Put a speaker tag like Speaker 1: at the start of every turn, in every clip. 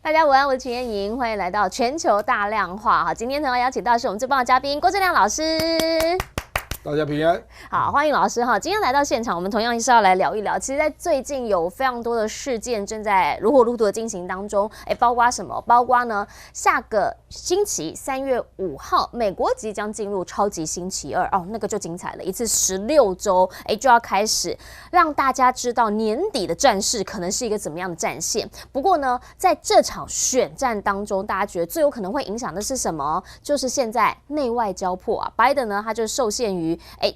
Speaker 1: 大家午安，我是秦燕莹，欢迎来到全球大量化。好，今天呢邀请到是我们最棒的嘉宾郭正亮老师。
Speaker 2: 大家平安，
Speaker 1: 好，欢迎老师哈。今天来到现场，我们同样是要来聊一聊。其实，在最近有非常多的事件正在如火如荼的进行当中，包括什么？包括呢，下个星期3月5号，美国即将进入超级星期二哦，那个就精彩了，一次16周，就要开始让大家知道年底的战事可能是一个怎么样的战线。不过呢，在这场选战当中，大家觉得最有可能会影响的是什么？就是现在内外交迫啊，拜登呢，他就受限于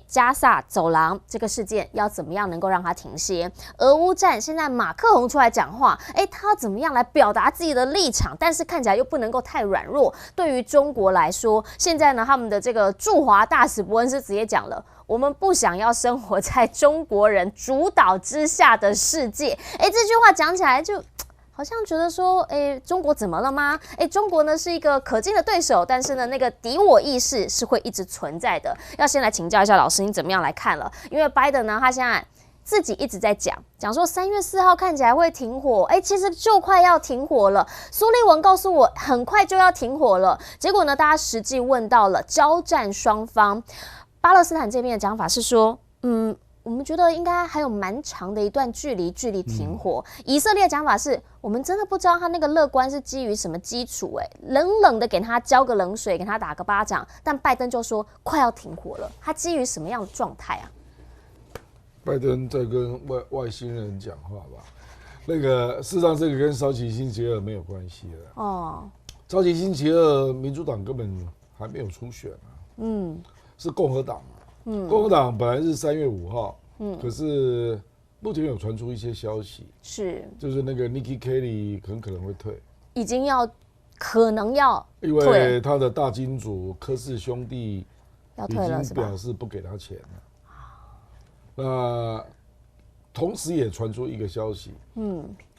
Speaker 1: 加萨走廊这个事件要怎么样能够让它停歇？俄乌战现在马克宏出来讲话，他要怎么样来表达自己的立场？但是看起来又不能够太软弱。对于中国来说，现在呢，他们的这个驻华大使伯恩斯直接讲了，我们不想要生活在中国人主导之下的世界。这句话讲起来就好像觉得说，中国怎么了吗？中国呢是一个可敬的对手，但是呢，那个敌我意识是会一直存在的。要先来请教一下老师，你怎么样来看了？因为拜登呢，他现在自己一直在讲说3月4号看起来会停火，其实就快要停火了。苏立文告诉我，很快就要停火了。结果呢，大家实际问到了交战双方，巴勒斯坦这边的讲法是说，我们觉得应该还有蛮长的一段距离停火。以色列讲法是，我们真的不知道他那个乐观是基于什么基础，冷冷的给他浇个冷水，给他打个巴掌，但拜登就说快要停火了，他基于什么样的状态啊？
Speaker 2: 拜登在跟外星人讲话吧？那个事实上这个跟超级星期二没有关系的哦。超级星期二，民主党根本还没有初选啊，是共和党。共和党本来是3月5号，可是目前有传出一些消息，就是那个 Nikki Haley 很可能会退，
Speaker 1: 已经可能要退，
Speaker 2: 因为他的大金主科氏兄弟
Speaker 1: 要退了，
Speaker 2: 已经表示不给他钱了。那同时也传出一个消息，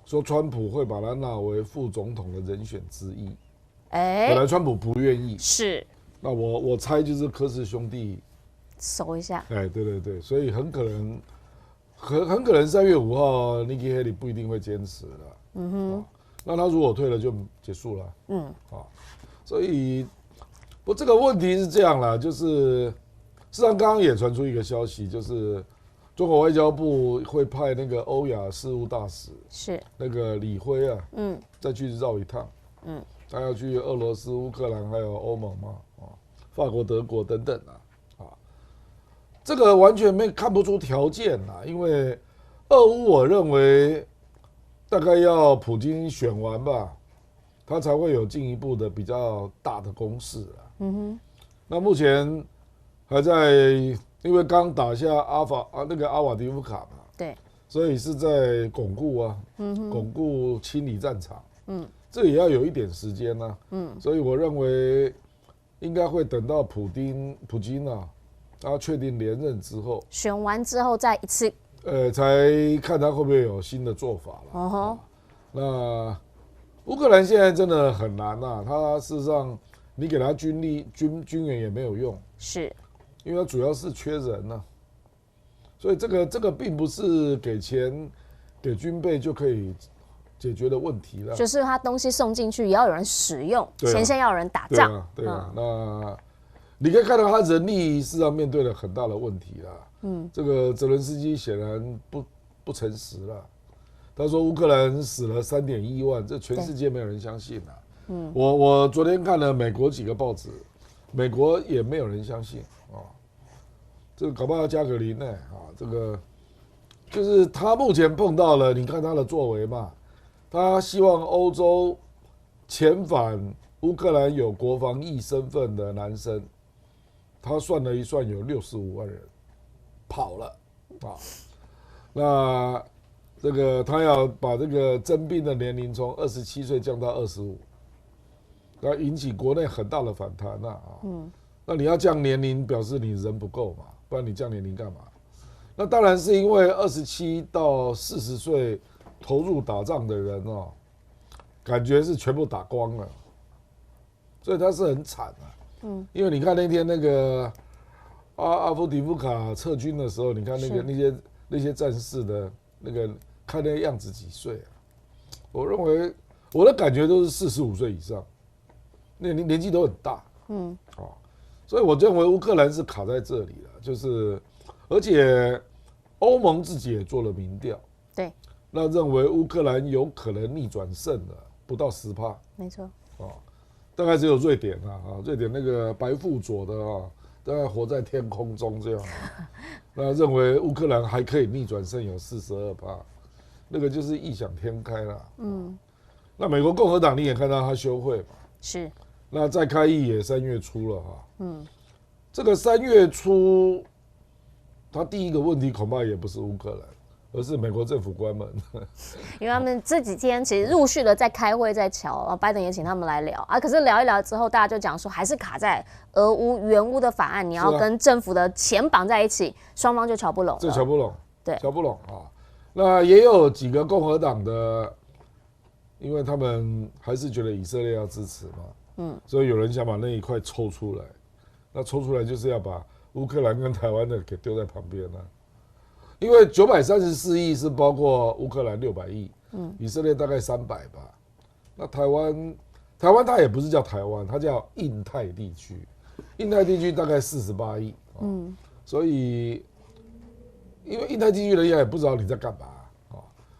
Speaker 2: 说川普会把他纳为副总统的人选之一。本来川普不愿意，那我猜就是科氏兄弟
Speaker 1: 搜一下，
Speaker 2: 对，所以很可能3月5号 Nikki Haley 不一定会坚持了，那他如果退了就结束了，所以这个问题是这样啦，就是事实上刚刚也传出一个消息，就是中国外交部会派那个欧亚事务大使那个李辉啊，再去绕一趟，他要去俄罗斯、乌克兰还有欧盟嘛，法国、德国等等啊。这个完全看不出条件啦，因为俄乌我认为大概要普京选完吧，他才会有进一步的比较大的攻势啊。那目前还在，因为刚打下那个阿瓦迪夫卡嘛，所以是在巩固啊，巩固清理战场，这也要有一点时间啊，所以我认为应该会等到普京啊。他确定连任之后，
Speaker 1: 选完之后再一次，
Speaker 2: 才看他会不会有新的做法了。那乌克兰现在真的很难啊，他事实上你给他军援也没有用，因为他主要是缺人啊，所以这个并不是给钱给军备就可以解决的问题了。
Speaker 1: 就是他东西送进去也要有人使用，前线要有人打仗。
Speaker 2: 对啊，那。你可以看到他人力事实上面对了很大的问题啦。这个泽伦斯基显然不诚实了。他说乌克兰死了3.1万，这全世界没有人相信啊。我昨天看了美国几个报纸，美国也没有人相信啊。这个搞不好要加个零呢啊。这个就是他目前碰到了，你看他的作为嘛，他希望欧洲遣返乌克兰有国防役身份的男生。他算了一算，有65万人跑了啊。那这个他要把这个征兵的年龄从27岁降到25，那引起国内很大的反弹啊。那你要降年龄，表示你人不够嘛，不然你降年龄干嘛？那当然是因为27到40岁投入打仗的人哦，感觉是全部打光了，所以他是很惨啊。因为你看那天那个阿夫迪夫卡撤军的时候，你看那些战士的那个看那个样子几岁啊？我认为我的感觉都是45岁以上，那年纪都很大，所以我认为乌克兰是卡在这里了，就是而且欧盟自己也做了民调，
Speaker 1: 对，
Speaker 2: 那认为乌克兰有可能逆转胜的，不到10%，
Speaker 1: 没错，
Speaker 2: 大概只有瑞典瑞典那个白富佐的大概活在天空中这样，那认为乌克兰还可以逆转胜有42%，那个就是异想天开了。那美国共和党你也看到他休会嘛，
Speaker 1: 是，
Speaker 2: 那再开议也3月初了这个3月初，他第一个问题恐怕也不是乌克兰，而是美国政府关门，
Speaker 1: 因为他们这几天其实陆续的在开会在瞧，拜登也请他们来聊可是聊一聊之后，大家就讲说还是卡在俄乌援乌的法案，你要跟政府的钱绑在一起，双方就瞧不拢了。
Speaker 2: 这瞧不拢，
Speaker 1: 对，
Speaker 2: 瞧不拢那也有几个共和党的，因为他们还是觉得以色列要支持嘛，所以有人想把那一块抽出来，那抽出来就是要把乌克兰跟台湾的给丢在旁边因为934亿是包括乌克兰600亿，以色列大概300吧。那台湾它也不是叫台湾，它叫印太地区，印太地区大概48亿，所以因为印太地区人家也不知道你在干嘛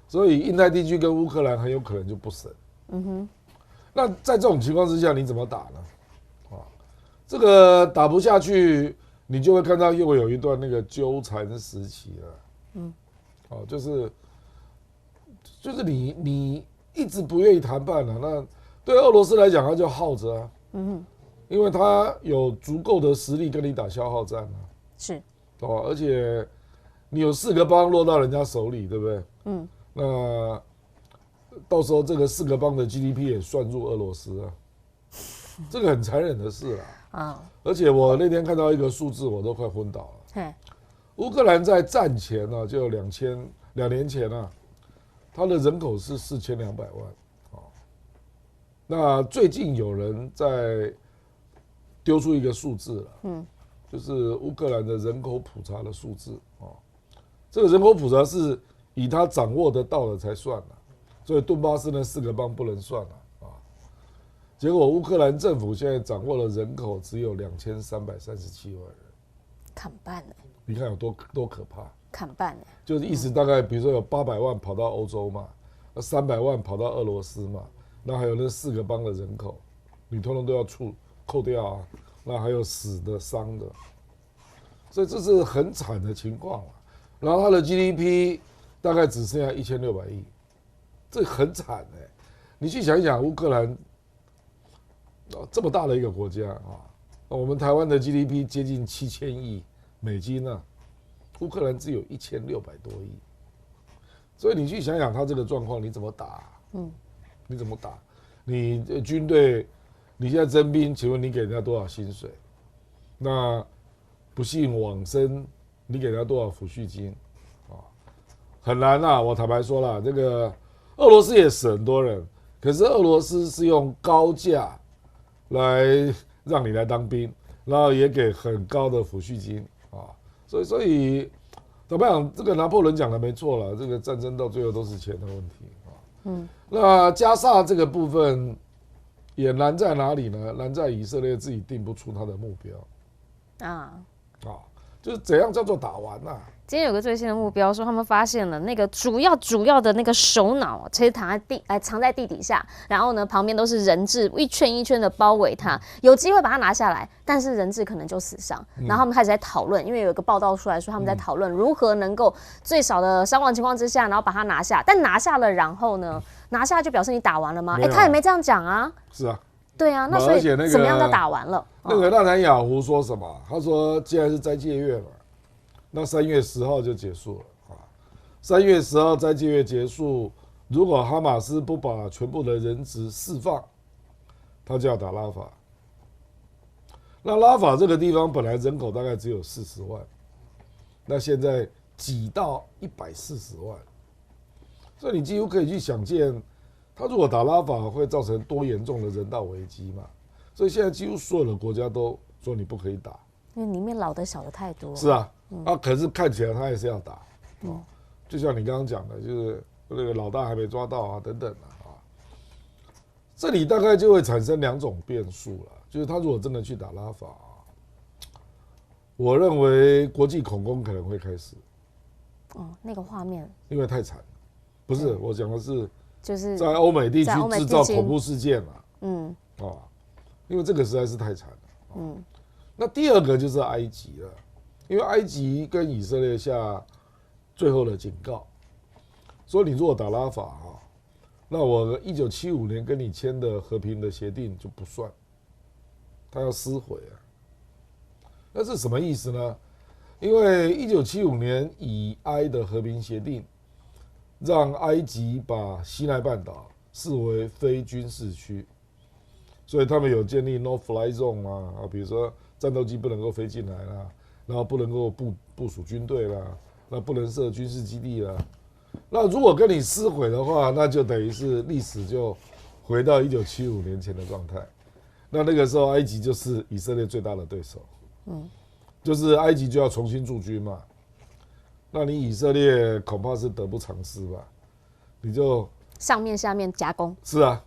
Speaker 2: 所以印太地区跟乌克兰很有可能就不审。那在这种情况之下，你怎么打呢？这个打不下去，你就会看到又有一段那个纠缠时期了。就是你一直不愿意谈判了，那对俄罗斯来讲，他就耗着因为他有足够的实力跟你打消耗战
Speaker 1: 是，
Speaker 2: 而且你有4个邦落到人家手里，对不对？那到时候这个4个邦的 GDP 也算入俄罗斯这个很残忍的事而且我那天看到一个数字，我都快昏倒了。乌克兰在战前就2年前它的人口是4200万那最近有人在丢出一个数字了，就是乌克兰的人口普查的数字这个人口普查是以他掌握得到的才算所以顿巴斯那4个邦不能算结果乌克兰政府现在掌握的人口只有2337万人，
Speaker 1: 砍半
Speaker 2: 你看有多可怕？
Speaker 1: 砍半
Speaker 2: 就是意思大概，比如说有800万跑到欧洲嘛，300万跑到俄罗斯嘛，那还有那4个邦的人口，你通通都要扣掉那还有死的伤的，所以这是很惨的情况然后它的 GDP 大概只剩下1600亿，这很惨你去想一想，乌克兰这么大的一个国家我们台湾的 GDP 接近7000亿美金乌克兰只有1600多亿，所以你去想想他这个状况，你怎么打？你怎么打？你军队，你现在征兵，请问你给人家多少薪水？那不幸往生，你给人家多少抚恤金？很难我坦白说了，这个俄罗斯也死很多人，可是俄罗斯是用高价来让你来当兵，然后也给很高的抚恤金所以怎么样？这个拿破仑讲的没错了，这个战争到最后都是钱的问题那加沙这个部分也难在哪里呢？难在以色列自己定不出他的目标就是怎样叫做打完
Speaker 1: 今天有个最新的目标说，他们发现了那个主要的那个首脑，其实藏在地底下，然后呢旁边都是人质，一圈一圈的包围他，有机会把它拿下来，但是人质可能就死伤。然后他们开始在讨论，因为有一个报道出来说他们在讨论如何能够最少的伤亡情况之下，然后把它拿下。但拿下了，然后呢，拿下就表示你打完了吗？他也没这样讲
Speaker 2: 是啊。
Speaker 1: 对啊，那所以怎么样叫打完了？
Speaker 2: 那个纳坦雅胡说什么？他说既然是斋戒月嘛，那3月10号就结束了3月10号斋戒月结束，如果哈马斯不把全部的人质释放，他就要打拉法。那拉法这个地方本来人口大概只有40万，那现在挤到140万，所以你几乎可以去想见，他如果打拉法会造成多严重的人道危机嘛？所以现在几乎所有的国家都说你不可以打，
Speaker 1: 因为里面老的小的太多。
Speaker 2: 是可是看起来他也是要打就像你刚刚讲的，就是那个老大还没抓到等等这里大概就会产生2种变数了，就是他如果真的去打拉法，我认为国际恐攻可能会开始。
Speaker 1: 哦，那个画面，
Speaker 2: 因为太惨了，不是我讲的是，
Speaker 1: 就是
Speaker 2: 在欧美地区制造恐怖事件嘛，因为这个实在是太惨了，那第二个就是埃及了，因为埃及跟以色列下最后的警告，说你如果打拉法那我1975年跟你签的和平的协定就不算，他要撕毁啊，那是什么意思呢？因为1975年以埃的和平协定，让埃及把西奈半岛视为非军事区，所以他们有建立 No Fly Zone 啊，比如说战斗机不能够飞进来啦，然后不能够部署军队啦，那不能设军事基地啦。那如果跟你撕毁的话，那就等于是历史就回到1975年前的状态。那个时候，埃及就是以色列最大的对手，就是埃及就要重新驻军嘛。那你以色列恐怕是得不偿失吧？你就
Speaker 1: 上面下面夹攻。
Speaker 2: 是啊，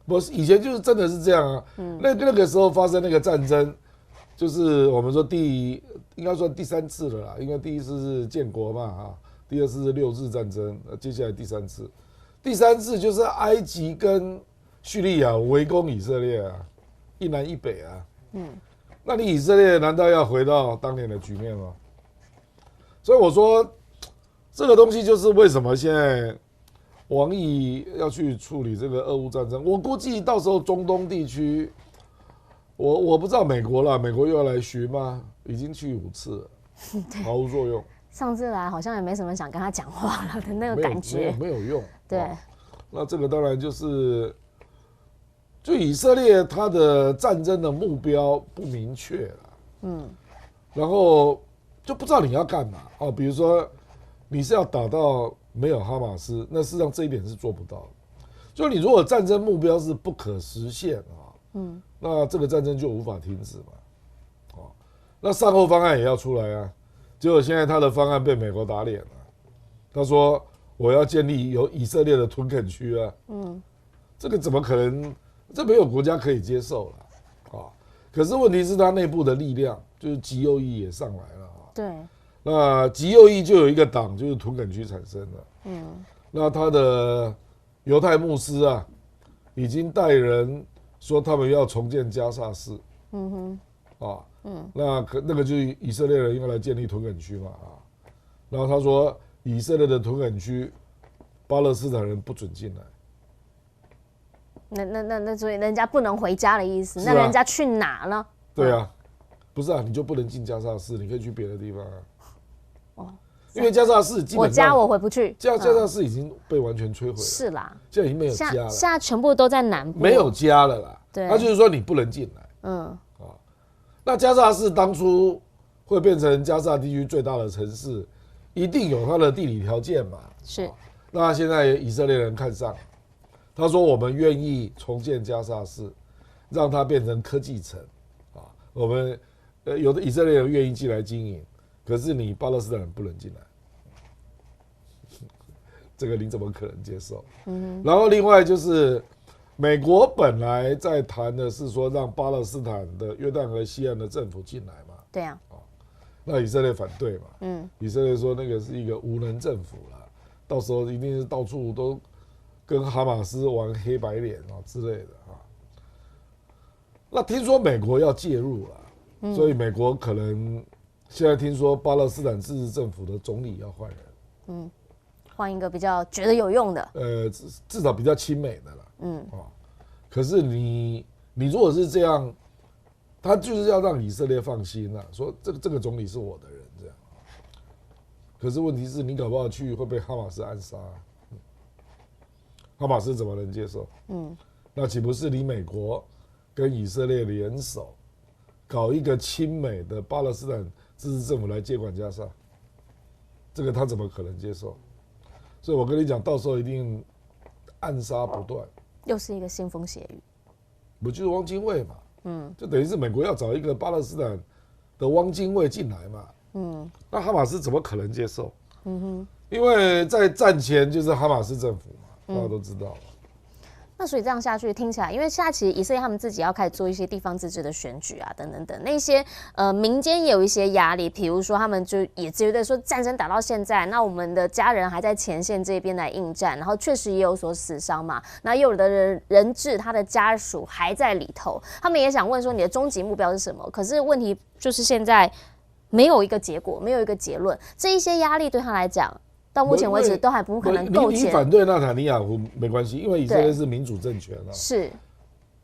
Speaker 2: 不是以前就是真的是这样啊。那个时候发生那个战争，就是我们说应该算第3次了啦，因为第1次是建国嘛第2次是6日战争，接下来第3次，第3次就是埃及跟叙利亚围攻以色列啊，一南一北啊。那你以色列难道要回到当年的局面吗？所以我说，这个东西就是为什么现在王毅要去处理这个俄乌战争。我估计到时候中东地区，我不知道美国啦，美国又要来学吗？已经去5次了，毫无作用。
Speaker 1: 上次来好像也没什么想跟他讲话了的那个感觉，
Speaker 2: 没有用。
Speaker 1: 对，
Speaker 2: 那这个当然就是，就以色列他的战争的目标不明确了，然后就不知道你要干嘛比如说你是要打到没有哈马斯，那事实上这一点是做不到的。就你如果战争目标是不可实现那这个战争就无法停止嘛，那善后方案也要出来啊。结果现在他的方案被美国打脸了，他说我要建立有以色列的屯垦区啊，这个怎么可能？这没有国家可以接受了可是问题是他内部的力量，就是极右翼也上来了
Speaker 1: 对，
Speaker 2: 那极右翼就有一个党，就是屯垦区产生的，那他的犹太牧师已经带人说他们要重建加萨市，那个就是以色列人要来建立屯垦区嘛然后他说以色列的屯垦区，巴勒斯坦人不准进来。
Speaker 1: 那所以人家不能回家的意思，那人家去哪呢？
Speaker 2: 对啊，不是你就不能进加萨市，你可以去别的地方因为加萨市基本上
Speaker 1: 我回不去，
Speaker 2: 加萨市已经被完全摧毁了，
Speaker 1: 是啦，
Speaker 2: 现在已经没有家了，
Speaker 1: 现在全部都在南部，
Speaker 2: 没有家了啦。
Speaker 1: 对，
Speaker 2: 那就是说你不能进来，那加萨市当初会变成加萨地区最大的城市，一定有它的地理条件嘛。
Speaker 1: 是，
Speaker 2: 那现在以色列人看上，他说我们愿意重建加萨市，让它变成科技城我们有的以色列人愿意进来经营，可是你巴勒斯坦人不能进来，这个你怎么可能接受？然后另外就是美国本来在谈的是说让巴勒斯坦的约旦河西岸的政府进来嘛，
Speaker 1: 对啊，
Speaker 2: 那以色列反对嘛，以色列说那个是一个无能政府啦，到时候一定是到处都跟哈马斯玩黑白脸之类的那听说美国要介入了，所以美国可能现在听说巴勒斯坦自治政府的总理要换人，
Speaker 1: 换一个比较觉得有用的，
Speaker 2: 至少比较亲美的了，可是你如果是这样，他就是要让以色列放心说这个总理是我的人这样，可是问题是你搞不好去会被哈马斯暗杀，哈马斯怎么能接受？那岂不是你美国跟以色列联手，搞一个亲美的巴勒斯坦自治政府来接管加萨？这个他怎么可能接受？所以我跟你讲，到时候一定暗杀不断。
Speaker 1: 又是一个腥风血雨，
Speaker 2: 不就是汪精卫嘛？就等于是美国要找一个巴勒斯坦的汪精卫进来嘛。那哈马斯怎么可能接受？因为在战前就是哈马斯政府嘛，大家都知道。
Speaker 1: 那所以这样下去听起来，因为现在其实以色列他们自己要开始做一些地方自治的选举啊，等等等，那些民间也有一些压力，比如说他们就也觉得说战争打到现在，那我们的家人还在前线这边来应战，然后确实也有所死伤嘛，那又有的人质他的家属还在里头，他们也想问说你的终极目标是什么？可是问题就是现在没有一个结果，没有一个结论，这一些压力对他来讲。到目前为止都还不可能构建。
Speaker 2: 你反对纳塔尼亚胡没关系，因为以色列是民主政权啊。
Speaker 1: 是。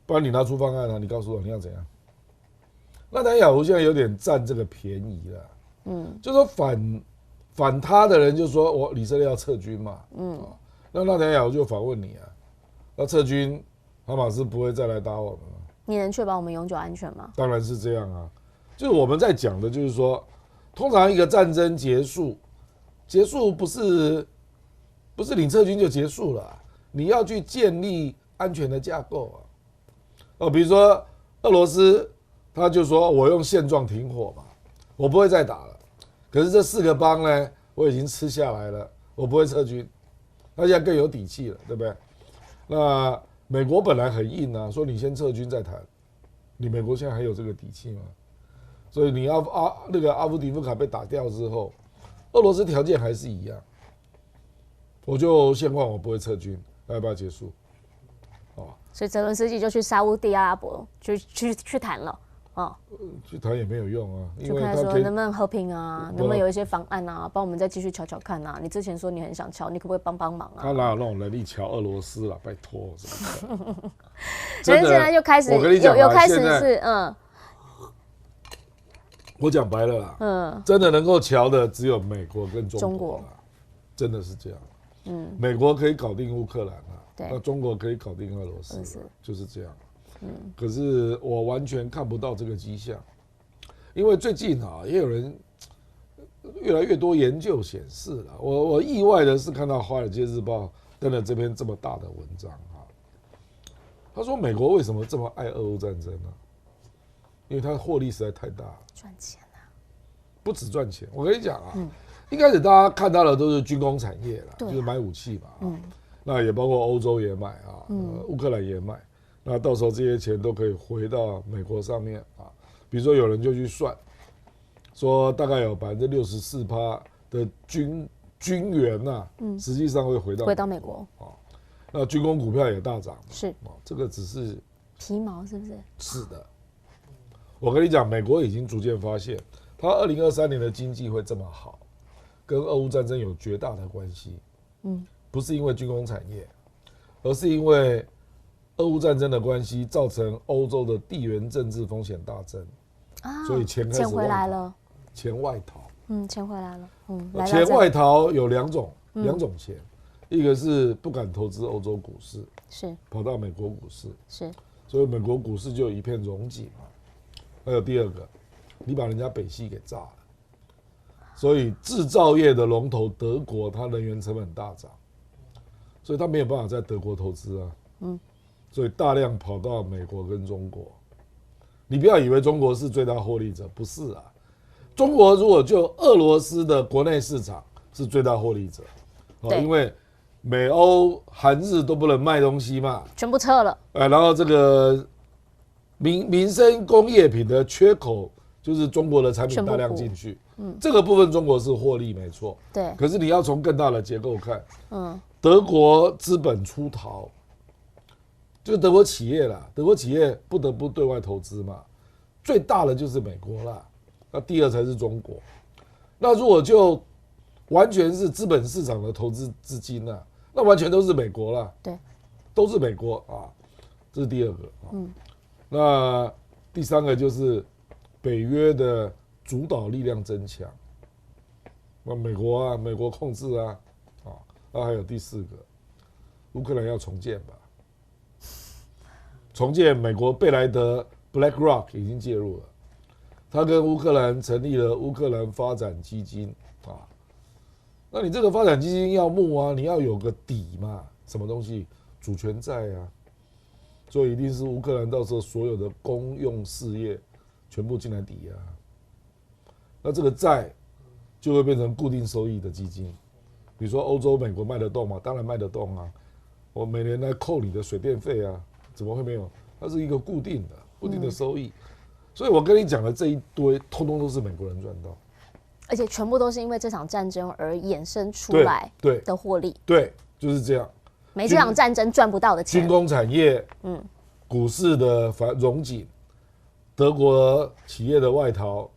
Speaker 2: 不然你拿出方案啊，你告诉我你要怎样？纳塔尼亚胡现在有点占这个便宜了。就说反他的人就说我以色列要撤军嘛。那纳塔尼亚胡就反问你啊，那撤军，哈马斯不会再来打我们吗？
Speaker 1: 你能确保我们永久安全吗？
Speaker 2: 当然是这样啊。就是我们在讲的，就是说，通常一个战争结束不是你撤军就结束了，你要去建立安全的架构啊。比如说俄罗斯，他就说我用现状停火嘛，我不会再打了。可是这4个邦呢，我已经吃下来了，我不会撤军，那现在更有底气了，对不对？那美国本来很硬啊，说你先撤军再谈，你美国现在还有这个底气吗？所以你那个阿夫迪夫卡被打掉之后。俄罗斯条件还是一样，我就现况我不会撤军，要不要结束？
Speaker 1: 所以泽伦斯基就去沙烏地阿拉伯去谈了，
Speaker 2: 去谈也没有用啊，
Speaker 1: 就开始说能不能和平啊，能不能有一些方案啊，帮我们再继续瞧瞧看啊？你之前说你很想瞧，你可不可以帮忙啊？
Speaker 2: 他哪有那种能力瞧俄罗斯啦？拜托，
Speaker 1: 所以现在就开始有开始是
Speaker 2: 我讲白了啦，真的能够瞧的只有美国跟中国啦，真的是这样。美国可以搞定乌克兰啦，那中国可以搞定俄罗斯，就是这样。可是我完全看不到这个迹象，因为最近也有人越来越多研究显示了，我意外的是看到《华尔街日报》登了这篇这么大的文章他说美国为什么这么爱俄乌战争呢？因为它获利实在太大了，
Speaker 1: 赚钱啊，
Speaker 2: 不止赚钱。我跟你讲一开始大家看到的都是军工产业啦，就是买武器嘛，那也包括欧洲也买乌克兰也买，那到时候这些钱都可以回到美国上面比如说有人就去算，说大概有64%的军援实际上会回到美国那军工股票也大涨，
Speaker 1: 是
Speaker 2: 这个只是
Speaker 1: 皮毛，是不是？
Speaker 2: 是的。我跟你讲，美国已经逐渐发现，它2023年的经济会这么好，跟俄乌战争有绝大的关系。不是因为军工产业，而是因为俄乌战争的关系，造成欧洲的地缘政治风险大增，所以钱开始
Speaker 1: 回来了，
Speaker 2: 钱外逃。
Speaker 1: 钱回来了。
Speaker 2: 钱外逃有两种钱，一个是不敢投资欧洲股市，
Speaker 1: 是
Speaker 2: 跑到美国股市，
Speaker 1: 是，
Speaker 2: 所以美国股市就一片荣景嘛。还有第二个，你把人家北溪给炸了，所以制造业的龙头德国，它能源成本大涨，所以它没有办法在德国投资所以大量跑到美国跟中国。你不要以为中国是最大获利者，不是啊。中国如果就俄罗斯的国内市场是最大获利者，因为美欧韩日都不能卖东西嘛，
Speaker 1: 全部撤了。
Speaker 2: 然后这个民生工业品的缺口，就是中国的产品大量进去，这个部分中国是获利没错，
Speaker 1: 对。
Speaker 2: 可是你要从更大的结构看，德国资本出逃，就是德国企业啦，德国企业不得不对外投资嘛，最大的就是美国啦，那第二才是中国。那如果就完全是资本市场的投资资金那完全都是美国啦，
Speaker 1: 对，
Speaker 2: 都是美国这是第二个那第三个就是北约的主导力量增强，那美国控制那还有第四个，乌克兰要重建吧？重建，美国贝莱德 BlackRock 已经介入了，他跟乌克兰成立了乌克兰发展基金那你这个发展基金要募你要有个底嘛，什么东西？主权债所以一定是乌克兰到时候所有的公用事业全部进来抵押，那这个债就会变成固定收益的基金。比如说欧洲、美国卖得动吗？当然卖得动我每年来扣你的水电费啊，怎么会没有？它是一个固定的收益，所以我跟你讲的这一堆，通通都是美国人赚到，
Speaker 1: 而且全部都是因为这场战争而衍生出来的获利。
Speaker 2: 对，就是这样。
Speaker 1: 没这场战争赚不到的钱。
Speaker 2: 军工产业，股市的荣景，德国企业的外逃，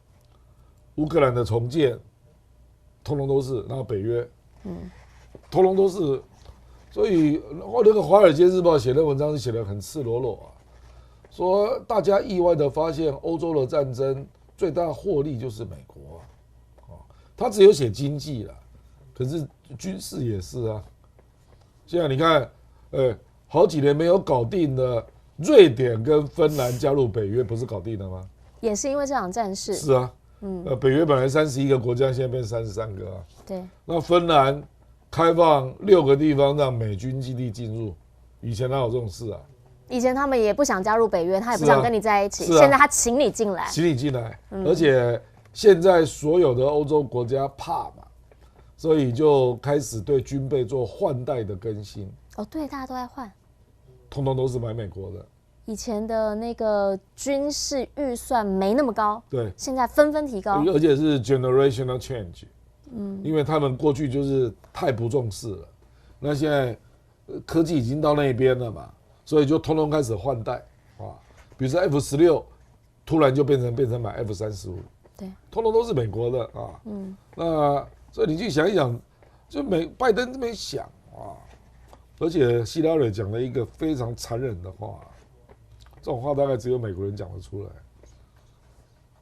Speaker 2: 乌克兰的重建，通通都是，然后北约，通通都是。所以那个《华尔街日报》写的文章是写的很赤裸裸啊，说大家意外的发现，欧洲的战争最大获利就是美国啊，他只有写经济了，可是军事也是啊。现在你看，好几年没有搞定的瑞典跟芬兰加入北约，不是搞定了吗？
Speaker 1: 也是因为这场战事。
Speaker 2: 是啊，北约本来31个国家，现在变33个啊。
Speaker 1: 对。那
Speaker 2: 芬兰开放6个地方让美军基地进入，以前哪有这种事啊？
Speaker 1: 以前他们也不想加入北约，他也不想跟你在一起。
Speaker 2: 啊、
Speaker 1: 现在他请你进来，
Speaker 2: 而且现在所有的欧洲国家怕嘛，所以就开始对军备做换代的更新。
Speaker 1: 哦，对，大家都在换，
Speaker 2: 通通都是买美国的。
Speaker 1: 以前的那个军事预算没那么高，
Speaker 2: 对，
Speaker 1: 现在纷纷提高，
Speaker 2: 而且是 generational change。因为他们过去就是太不重视了，那现在科技已经到那边了嘛，所以就通通开始换代啊。比如说 F16，突然就变成买 F35，
Speaker 1: 对，
Speaker 2: 通通都是美国的啊。那所以你去想一想，就拜登这么一想啊，而且希拉蕊讲了一个非常残忍的话，这种话大概只有美国人讲得出来。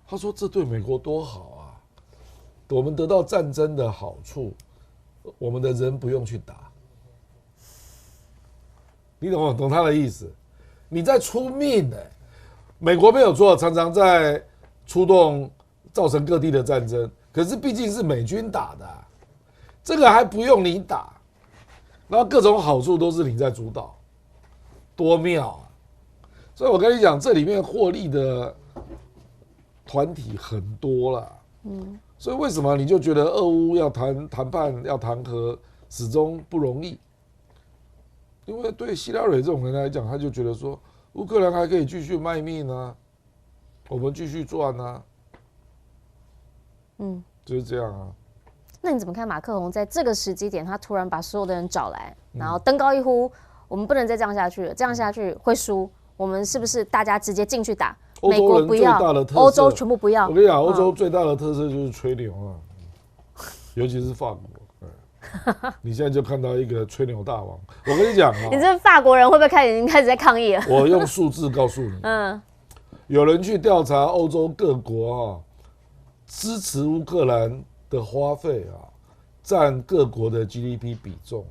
Speaker 2: 他说：“这对美国多好啊！我们得到战争的好处，我们的人不用去打。”你懂他的意思？你在出命美国没有错，常常在出动造成各地的战争，可是毕竟是美军打的，这个还不用你打，然后各种好处都是你在主导，多妙啊！所以我跟你讲，这里面获利的团体很多啦。所以为什么你就觉得俄乌要谈判要谈和始终不容易？因为对希拉蕊这种人来讲，他就觉得说乌克兰还可以继续卖命啊，我们继续赚啊，就是这样啊。
Speaker 1: 那你怎么看马克宏在这个时机点，他突然把所有的人找来，然后登高一呼，我们不能再这样下去了，这样下去会输，我们是不是大家直接进去打？美国不要，欧洲全部不要。
Speaker 2: 我跟你讲，欧洲最大的特色就是吹牛啊，尤其是法国。你现在就看到一个吹牛大王。我跟你讲啊，
Speaker 1: 你这法国人会不会已经开始在抗议了？
Speaker 2: 我用数字告诉你，有人去调查欧洲各国支持乌克兰的花费占各国的 GDP 比重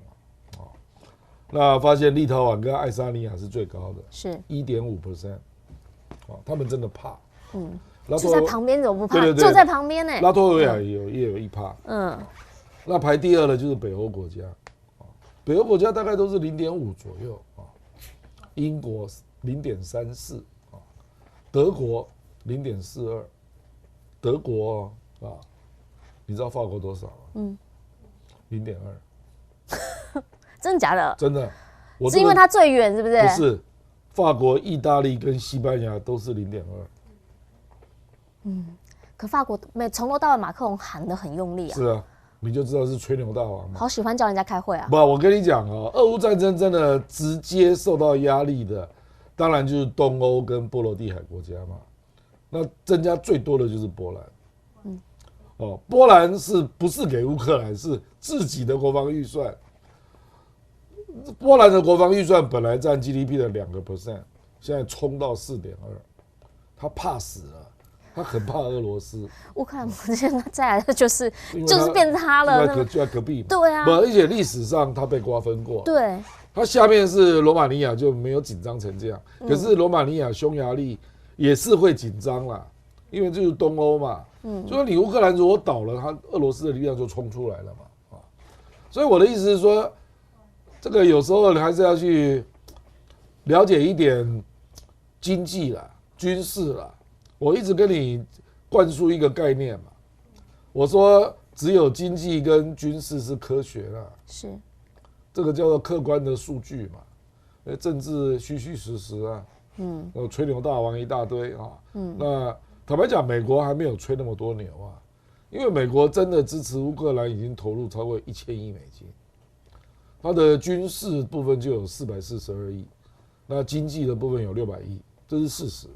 Speaker 2: 那发现立陶宛跟爱沙尼亚是最高的，
Speaker 1: 是
Speaker 2: 1.5%。他们真的怕，
Speaker 1: 就在旁边怎么不怕？
Speaker 2: 对，
Speaker 1: 就在旁边呢。
Speaker 2: 拉脱维亚也有1%，那排第2的就是北欧国家，北欧国家大概都是0.5左右英国0.34德国0.42，德国你知道法国多少吗？0.2，
Speaker 1: 真的假的？
Speaker 2: 真的，
Speaker 1: 是因为它最远是不是？
Speaker 2: 不是。法国、意大利跟西班牙都是0.2。
Speaker 1: 可法国从头到尾马克宏喊得很用力啊。
Speaker 2: 是啊，你就知道是吹牛大王嘛。
Speaker 1: 好喜欢叫人家开会啊。
Speaker 2: 不，我跟你讲俄乌战争真的直接受到压力的，当然就是东欧跟波罗的海国家嘛。那增加最多的就是波兰。波兰是不是给乌克兰？是自己的国防预算。波兰的国防预算本来占 GDP 的2%，现在冲到4.2%，他怕死了，他很怕俄罗斯。
Speaker 1: 乌克兰现在再来的就是变他了，
Speaker 2: 就在隔壁嘛。
Speaker 1: 对啊，
Speaker 2: 而且历史上他被瓜分过。
Speaker 1: 对，
Speaker 2: 他下面是罗马尼亚就没有紧张成这样，可是罗马尼亚、匈牙利也是会紧张啦，因为就是东欧嘛。所以你乌克兰如果倒了，他俄罗斯的力量就冲出来了嘛。所以我的意思是说。这个有时候你还是要去了解一点经济啦、军事啦。我一直跟你灌输一个概念嘛，我说只有经济跟军事是科学啦，
Speaker 1: 是，
Speaker 2: 这个叫做客观的数据嘛，政治虚虚实实啊，吹牛大王一大堆啊，那坦白讲，美国还没有吹那么多牛啊，因为美国真的支持乌克兰已经投入超过1000亿美金，它的军事部分就有442亿，那经济的部分有600亿，这是事实。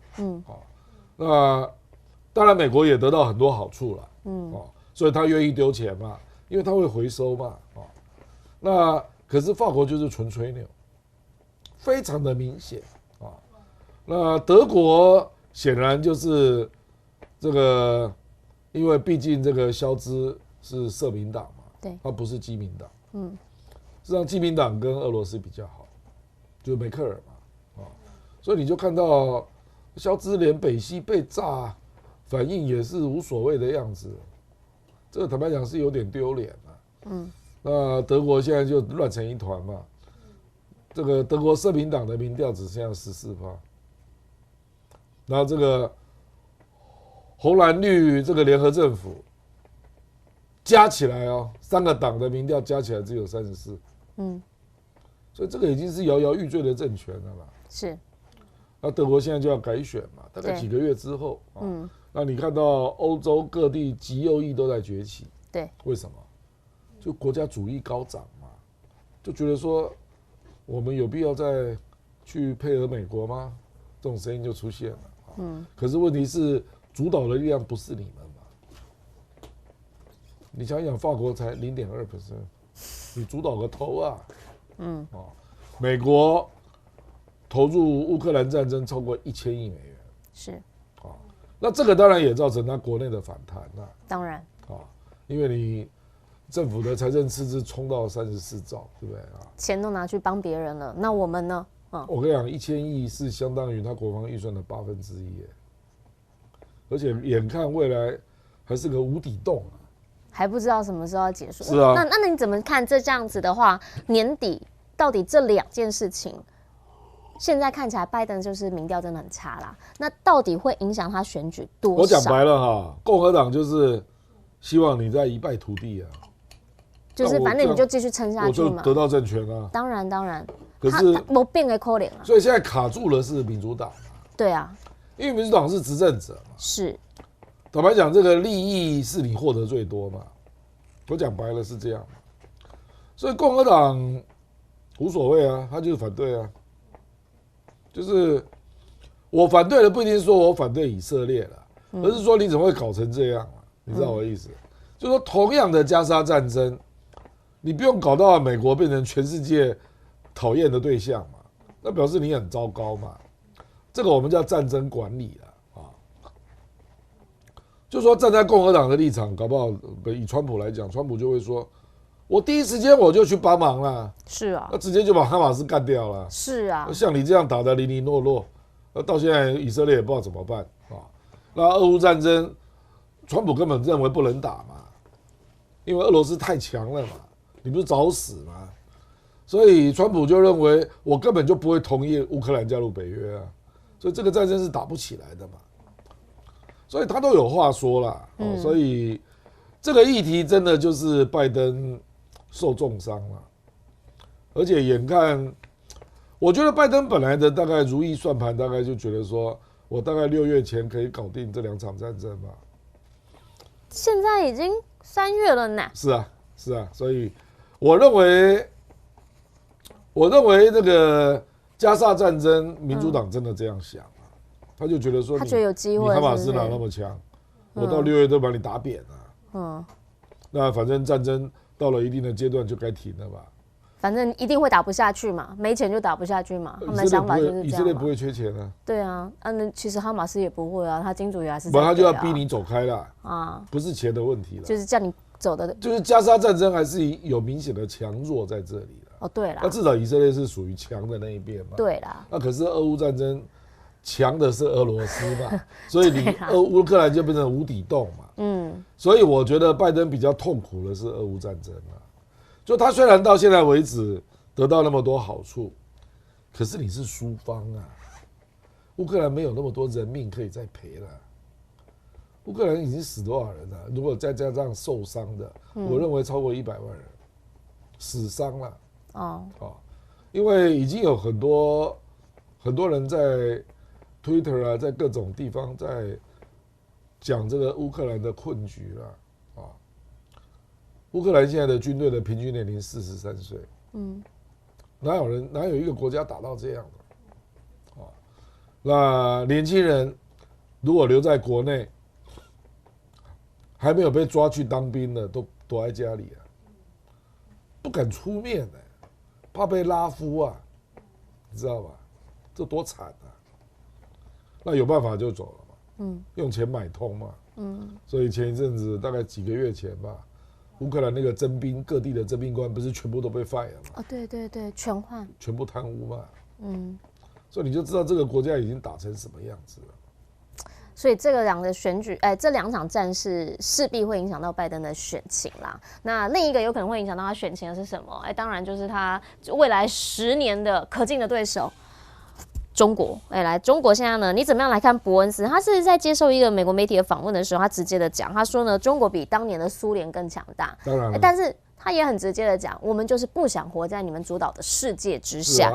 Speaker 2: 那当然美国也得到很多好处了，所以他愿意丢钱嘛，因为他会回收嘛，那可是法国就是纯吹牛，非常的明显啊。那德国显然就是这个，因为毕竟这个肖兹是社民党嘛，
Speaker 1: 对，
Speaker 2: 他不是基民党，实际上基民党跟俄罗斯比较好，就是梅克尔嘛，所以你就看到肖兹连北溪被炸，反应也是无所谓的样子，这个坦白讲是有点丢脸啊。那德国现在就乱成一团嘛，这个德国社民党的民调只剩下14%，然后这个红蓝绿这个联合政府加起来3个党的民调加起来只有34%，所以这个已经是摇摇欲坠的政权了吧？
Speaker 1: 是。
Speaker 2: 那德国现在就要改选嘛，大概几个月之后，那你看到欧洲各地极右翼都在崛起，
Speaker 1: 对，
Speaker 2: 为什么？就国家主义高涨嘛，就觉得说我们有必要再去配合美国吗？这种声音就出现了。可是问题是主导的力量不是你们嘛？你想想，法国才0.2%，你主导个头啊！美国投入乌克兰战争超过1000亿美元，
Speaker 1: 是
Speaker 2: 那这个当然也造成他国内的反弹了。
Speaker 1: 当然
Speaker 2: 因为你政府的财政赤字冲到34兆，对不对啊？
Speaker 1: 钱都拿去帮别人了，那我们呢？
Speaker 2: 我跟你讲，1000亿是相当于他国防预算的1/8，而且眼看未来还是个无底洞啊，
Speaker 1: 还不知道什么时候要结束。
Speaker 2: 是啊，
Speaker 1: 那你怎么看这样子的话，年底到底这2件事情？现在看起来拜登就是民调真的很差啦，那到底会影响他选举多少？
Speaker 2: 我讲白了哈，共和党就是希望你在一败涂地啊，
Speaker 1: 就是反正你就继续撑下去嘛，
Speaker 2: 我就得到政权啊。
Speaker 1: 当然，
Speaker 2: 可是
Speaker 1: 没变的可怜啊。
Speaker 2: 所以现在卡住了是民主党嘛？
Speaker 1: 对啊，
Speaker 2: 因为民主党是执政者嘛。
Speaker 1: 是。
Speaker 2: 坦白讲，这个利益是你获得最多嘛？我讲白了是这样嘛，所以共和党无所谓啊，他就是反对啊。就是我反对的不一定说我反对以色列了，而是说你怎么会搞成这样啊？你知道我的意思？就是说同样的加沙战争，你不用搞到美国变成全世界讨厌的对象嘛，那表示你很糟糕嘛。这个我们叫战争管理了啊。就说站在共和党的立场，搞不好以川普来讲，川普就会说，我第一时间我就去帮忙了，
Speaker 1: 是啊，
Speaker 2: 那直接就把哈马斯干掉了，
Speaker 1: 是啊，
Speaker 2: 像你这样打得零零落落，到现在以色列也不知道怎么办啊。那俄乌战争，川普根本认为不能打嘛，因为俄罗斯太强了嘛，你不是找死吗？所以川普就认为我根本就不会同意乌克兰加入北约啊，所以这个战争是打不起来的嘛，所以他都有话说啦，所以这个议题真的就是拜登受重伤了，而且眼看，我觉得拜登本来的大概如意算盘，大概就觉得说我大概6月前可以搞定这2场战争吧。
Speaker 1: 现在已经3月了呢。
Speaker 2: 是啊，所以我认为这个加沙战争，民主党真的这样想啊，他就觉得说
Speaker 1: 他觉得有机会，
Speaker 2: 你哈马斯哪那么强，我到6月都把你打扁了。那反正战争到了一定的阶段就该停了吧。
Speaker 1: 反正一定会打不下去嘛，没钱就打不下去嘛，他们的想法就是这样。
Speaker 2: 以色列不会缺钱啊。
Speaker 1: 对啊，那其实哈马斯也不会啊，他金主也还是
Speaker 2: 不然他就要逼你走开啦
Speaker 1: 啊，
Speaker 2: 不是钱的问题了，
Speaker 1: 就是叫你走的。
Speaker 2: 就是加沙战争还是有明显的强弱在这里了。
Speaker 1: 哦，对啦，
Speaker 2: 那至少以色列是属于强的那一边嘛。
Speaker 1: 对啦。
Speaker 2: 那可是俄乌战争强的是俄罗斯嘛，所以你乌克兰就变成无底洞嘛。所以我觉得拜登比较痛苦的是俄乌战争啊，就他虽然到现在为止得到那么多好处，可是你是输方啊，乌克兰没有那么多人命可以再赔了。乌克兰已经死多少人了？如果再加上受伤的，我认为超过100万人死伤了。
Speaker 1: 哦，
Speaker 2: 因为已经有很多人在 Twitter 啊，在各种地方在讲这个乌克兰的困局了啊。乌克兰现在的军队的平均年龄43岁，哪有一个国家打到这样的啊？那年轻人如果留在国内，还没有被抓去当兵的，都躲在家里啊，不敢出面呢，怕被拉夫啊，你知道吧？这多惨啊！那有办法就走了嘛，用钱买通嘛，所以前一阵子大概几个月前吧，乌克兰那个征兵，各地的征兵官不是全部都被 fire 了嘛？
Speaker 1: 对对对，全换，
Speaker 2: 全部贪污嘛，所以你就知道这个国家已经打成什么样子了。
Speaker 1: 所以这两个选举，这2场战事势必会影响到拜登的选情啦。那另一个有可能会影响到他选情的是什么？当然就是他未来10年的可敬的对手中国。来，中国现在呢，你怎么样来看伯恩斯？他是在接受一个美国媒体的访问的时候，他直接的讲，他说呢，中国比当年的苏联更强大。
Speaker 2: 当然，
Speaker 1: 但是他也很直接的讲，我们就是不想活在你们主导的世界之下。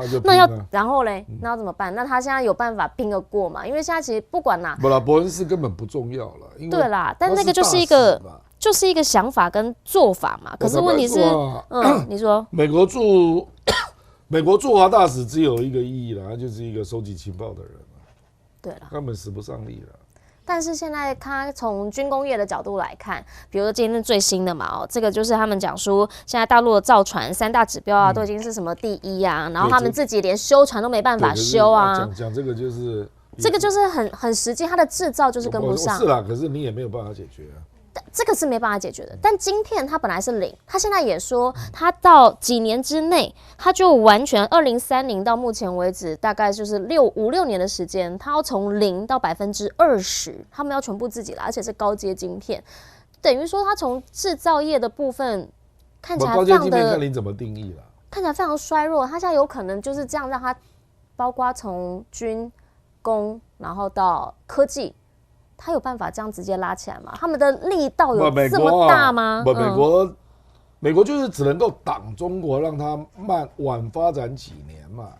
Speaker 1: 然后嘞，那要怎么办？那他现在有办法拼得过吗？因为现在其实不管啦，
Speaker 2: 不啦，伯恩斯根本不重要了，因为
Speaker 1: 对啦，但那个就是一个想法跟做法嘛。可是问题是，你说
Speaker 2: 美国驻华大使只有一个意义了，他就是一个收集情报的人，
Speaker 1: 对了，
Speaker 2: 根本使不上力了。
Speaker 1: 但是现在他从军工业的角度来看，比如说今天最新的嘛，这个就是他们讲说，现在大陆的造船3大指标啊，都已经是什么第1啊，然后他们自己连修船都没办法修啊。
Speaker 2: 讲这个就是
Speaker 1: 很实际，它的制造就是跟不上。
Speaker 2: 是啦，可是你也没有办法解决啊。
Speaker 1: 这个是没办法解决的。但晶片它本来是0，它现在也说，它到几年之内，它就完全2030到目前为止大概就是5-6年的时间，它要从0到20%，他们要全部自己来，而且是高阶晶片，等于说它从制造业的部分看起来非常的，高阶晶片
Speaker 2: 看你怎么定义啦，
Speaker 1: 看起来非常衰弱。它现在有可能就是这样，让它包括从军工然后到科技。他有办法这样直接拉起来吗？他们的力道有这么大吗？
Speaker 2: 美国就是只能够挡中国，让它晚发展几年嘛。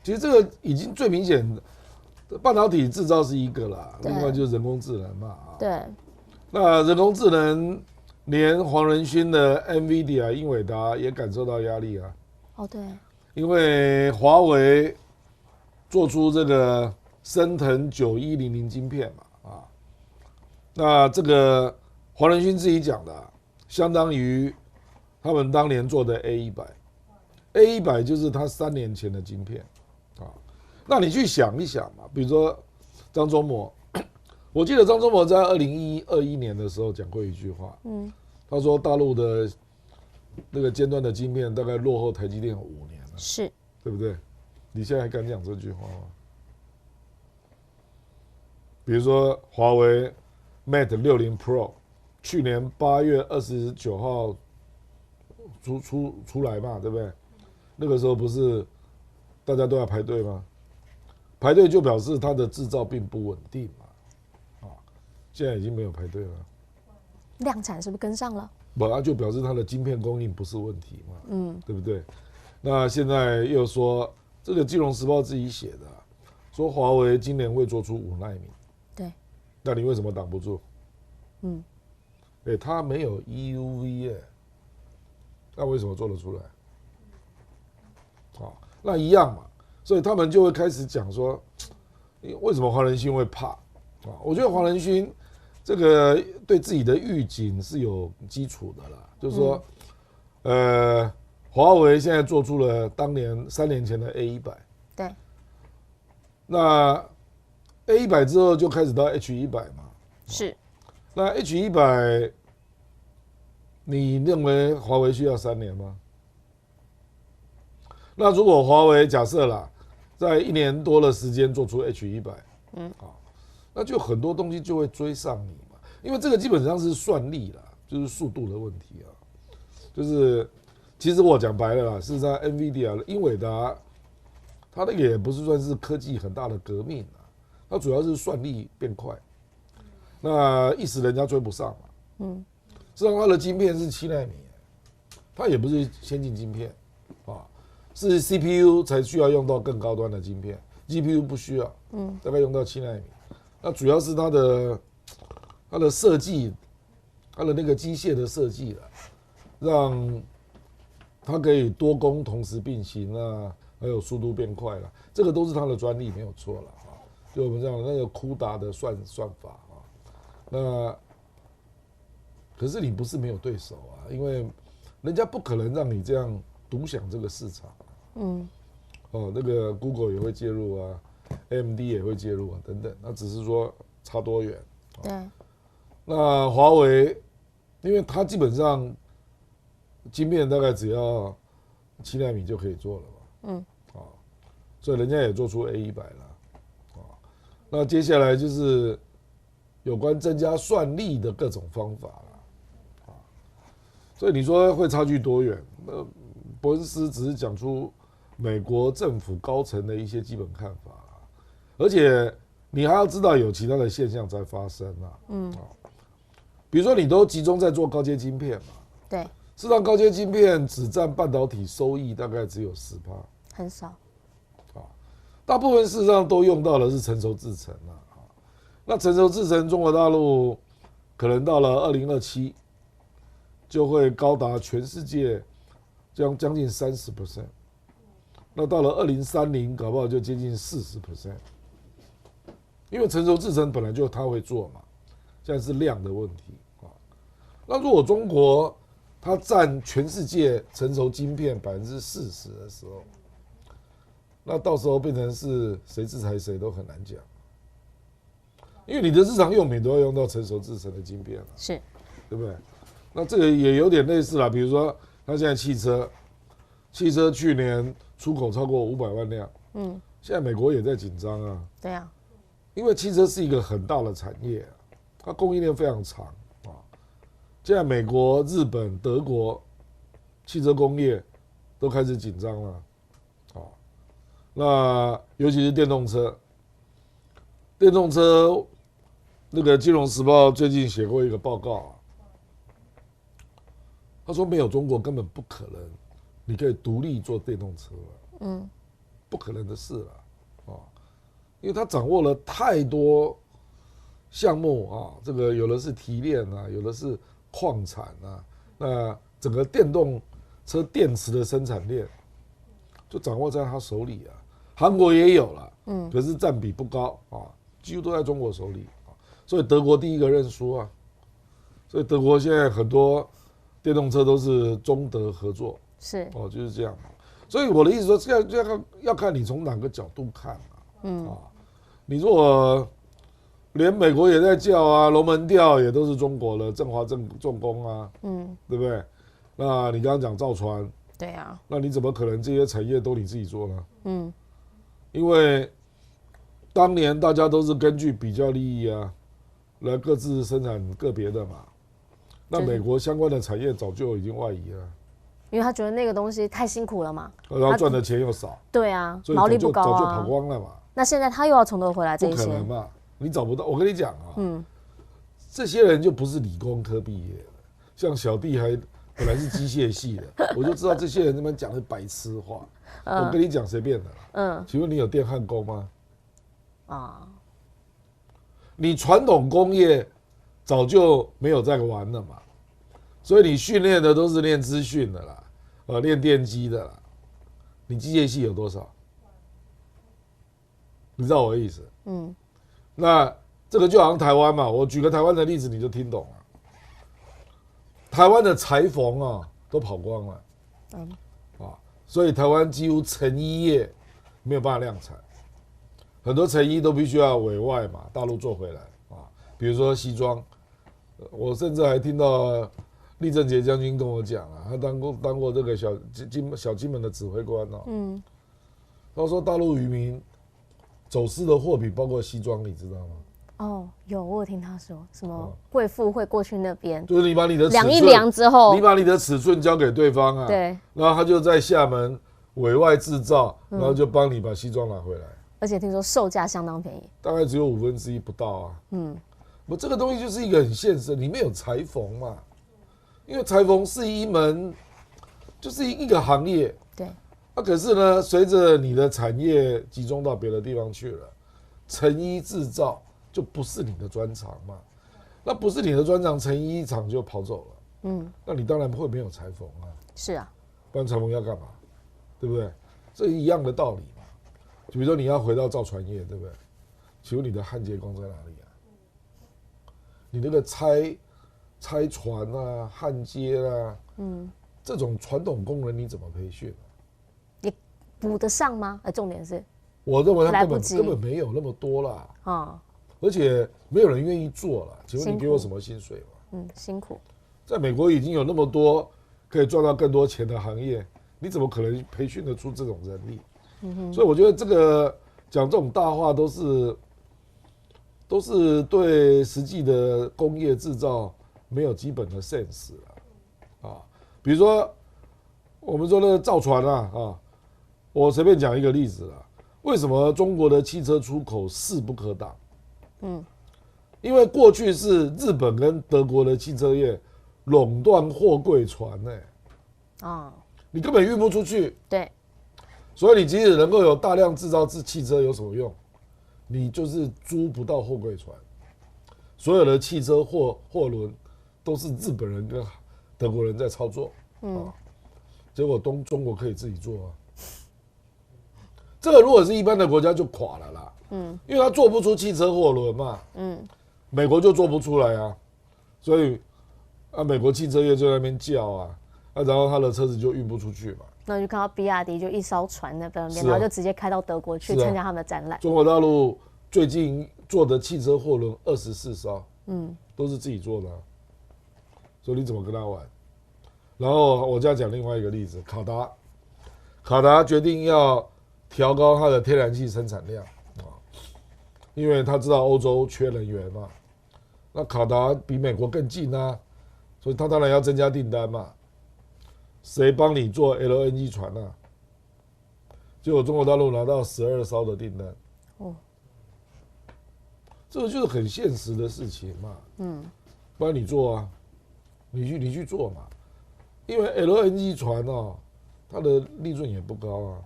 Speaker 2: 其实这个已经最明显，半导体制造是一个啦，另外就是人工智能嘛。
Speaker 1: 对，
Speaker 2: 那人工智能连黄仁勋的 NVIDIA 英伟达也感受到压力啊。
Speaker 1: 对，
Speaker 2: 因为华为做出这个升腾9100晶片嘛。那这个黄仁勋自己讲的，相当于他们当年做的 A100 就是他3年前的晶片啊。那你去想一想嘛，比如说张忠谋，我记得张忠谋在2021年的时候讲过一句话，他说大陆的那个尖端的晶片大概落后台积电5年了，
Speaker 1: 是，
Speaker 2: 对不对？你现在还敢讲这句话吗？比如说华为 Mate 60 Pro， 去年8月29号出来嘛，对不对？那个时候不是大家都要排队吗？排队就表示它的制造并不稳定嘛，现在已经没有排队了，
Speaker 1: 量产是不是跟上了？
Speaker 2: 不，就表示它的晶片供应不是问题嘛，对不对？那现在又说这个《金融时报》自己写的，说华为今年会做出5奈米。那你为什么挡不住？它没有 EUV 那为什么做得出来？那一样嘛，所以他们就会开始讲说，为什么黄仁勋会怕？我觉得黄仁勋这个对自己的预警是有基础的啦，就是说，华为现在做出了当年3年前的 A100，
Speaker 1: 对，
Speaker 2: 那 A100 之后就开始到 H100嘛，
Speaker 1: 是。
Speaker 2: 那 H100， 你认为华为需要3年吗？那如果华为假设啦，在1年多的时间做出 H100，那就很多东西就会追上你嘛，因为这个基本上是算力啦，就是速度的问题啊，就是其实我讲白了啦，是在 NVIDIA 的英伟达，它那个也不是算是科技很大的革命啊。它主要是算力变快，那一时人家追不上嘛。实际上它的晶片是7奈米，它也不是先进晶片，是 CPU 才需要用到更高端的晶片 ，GPU 不需要，大概用到7奈米。那主要是它的设计，它的那个机械的设计了，让它可以多工同时并行啊，还有速度变快了，这个都是它的专利，没有错了啊。就我们讲的那个CUDA的算法啊，那可是你不是没有对手啊，因为人家不可能让你这样独享这个市场。那个 Google 也会介入啊 ，AMD 也会介入啊，等等。那只是说差多远。
Speaker 1: 对。
Speaker 2: 那华为，因为它基本上晶片大概只要7奈米就可以做了嘛。所以人家也做出 A100了。那接下来就是有关增加算力的各种方法了。所以你说会差距多远？那伯恩斯只是讲出美国政府高层的一些基本看法，而且你还要知道有其他的现象在发生啊。比如说你都集中在做高阶晶片嘛，
Speaker 1: 对，
Speaker 2: 事实上高阶晶片只占半导体收益大概只有10%，
Speaker 1: 很少。
Speaker 2: 大部分事实上都用到的是成熟制程啊。那成熟制程中国大陆可能到了2027就会高达全世界将近30%，那到了2030搞不好就接近40%，因为成熟制程本来就它会做嘛，现在是量的问题啊。那如果中国它占全世界成熟晶片40%的时候，那到时候变成是谁制裁谁都很难讲，因为你的日常用品都要用到成熟制程的晶片了，
Speaker 1: 是，
Speaker 2: 对不对？那这个也有点类似啦，比如说它现在汽车去年出口超过500万辆，现在美国也在紧张啊，
Speaker 1: 对啊，
Speaker 2: 因为汽车是一个很大的产业，它供应链非常长啊。现在美国、日本、德国汽车工业都开始紧张了，那尤其是电动车，那个《金融时报》最近写过一个报告啊，他说没有中国根本不可能，你可以独立做电动车了，不可能的事了，因为他掌握了太多项目啊，这个有的是提炼啊，有的是矿产啊，那整个电动车电池的生产链就掌握在他手里啊。韩国也有了，可是占比不高啊，几乎都在中国手里啊，所以德国第一个认输啊，所以德国现在很多电动车都是中德合作，
Speaker 1: 是
Speaker 2: 就是这样。所以我的意思说，要看你从哪个角度看啊，你如果连美国也在叫啊，龙门吊也都是中国的，振华重工啊，对不对？那你刚刚讲造船，
Speaker 1: 对啊，
Speaker 2: 那你怎么可能这些产业都你自己做呢？因为当年大家都是根据比较利益啊，来各自生产个别的嘛。那美国相关的产业早就已经外移了，
Speaker 1: 因为他觉得那个东西太辛苦了嘛，
Speaker 2: 然后赚的钱又少，
Speaker 1: 对啊，
Speaker 2: 所以
Speaker 1: 毛利不高
Speaker 2: 早就跑光了嘛。
Speaker 1: 那现在他又要从头回来，这
Speaker 2: 不
Speaker 1: 些
Speaker 2: 可能嘛？你找不到。我跟你讲啊，这些人就不是理工科毕业的，像小弟还本来是机械系的，我就知道这些人他妈讲的白痴话。我跟你讲随便的，请问你有电焊工吗？你传统工业早就没有在玩了嘛，所以你训练的都是练资讯的啦，练电机的啦。你机械系有多少？你知道我的意思？那这个就好像台湾嘛，我举个台湾的例子你就听懂了。台湾的裁缝啊都跑光了，所以台湾几乎成衣业没有办法量产，很多成衣都必须要委外嘛，大陆做回来啊。比如说西装，我甚至还听到厉正杰将军跟我讲啊，他当过这个小金门的指挥官哦。他说大陆渔民走私的货品包括西装，你知道吗？
Speaker 1: 有，我有听他说什么贵妇会过去那边，
Speaker 2: 就是你把你的尺寸
Speaker 1: 量一量之后，
Speaker 2: 你把你的尺寸交给对方啊，
Speaker 1: 对，
Speaker 2: 然后他就在厦门委外制造，然后就帮你把西装拿回来。
Speaker 1: 而且听说售价相当便宜，
Speaker 2: 大概只有1/5不到啊。这个东西就是一个很现实，里面有裁缝嘛，因为裁缝是一门，就是一个行业。
Speaker 1: 对。
Speaker 2: 可是呢，随着你的产业集中到别的地方去了，成衣制造就不是你的专长嘛。那不是你的专长，成衣厂就跑走了。那你当然会没有裁缝啊。
Speaker 1: 是啊，
Speaker 2: 不然裁缝要干嘛？对不对？这一样的道理嘛。就比如说你要回到造船业，对不对？请问你的焊接工在哪里啊？你那个拆船啊、焊接啊，这种传统工人你怎么培训啊？
Speaker 1: 你补得上吗？重点是，
Speaker 2: 我认为他
Speaker 1: 来不及
Speaker 2: 根本没有那么多啦，
Speaker 1: 啊，
Speaker 2: 而且没有人愿意做了。请问你给我什么薪水吗？
Speaker 1: 辛苦。
Speaker 2: 在美国已经有那么多可以赚到更多钱的行业，你怎么可能培训得出这种人力？所以我觉得这个讲这种大话都是对实际的工业制造没有基本的 sense 啊。比如说我们说那个造船啊，我随便讲一个例子啦。为什么中国的汽车出口势不可挡？因为过去是日本跟德国的汽车业垄断货柜船你根本运不出去。
Speaker 1: 对，
Speaker 2: 所以你即使能够有大量制造汽车有什么用？你就是租不到货柜船。所有的汽车货轮都是日本人跟德国人在操作结果中国可以自己做啊。这个如果是一般的国家就垮了啦，因为他做不出汽车货轮嘛，美国就做不出来啊，所以美国汽车业就在那边叫然后他的车子就运不出去嘛。
Speaker 1: 那就看到比亚迪就一艘船那边，然后就直接开到德国去参加他们的展览。
Speaker 2: 中国大陆最近做的汽车货轮24艘，都是自己做的所以你怎么跟他玩？然后我再讲另外一个例子，卡达决定要调高它的天然气生产量因为他知道欧洲缺能源嘛。那卡达比美国更近所以他当然要增加订单嘛。谁帮你做 LNG 船结果中国大陆拿到12艘的订单。这个就是很现实的事情嘛。不然你做你去做嘛。因为 LNG 船它的利润也不高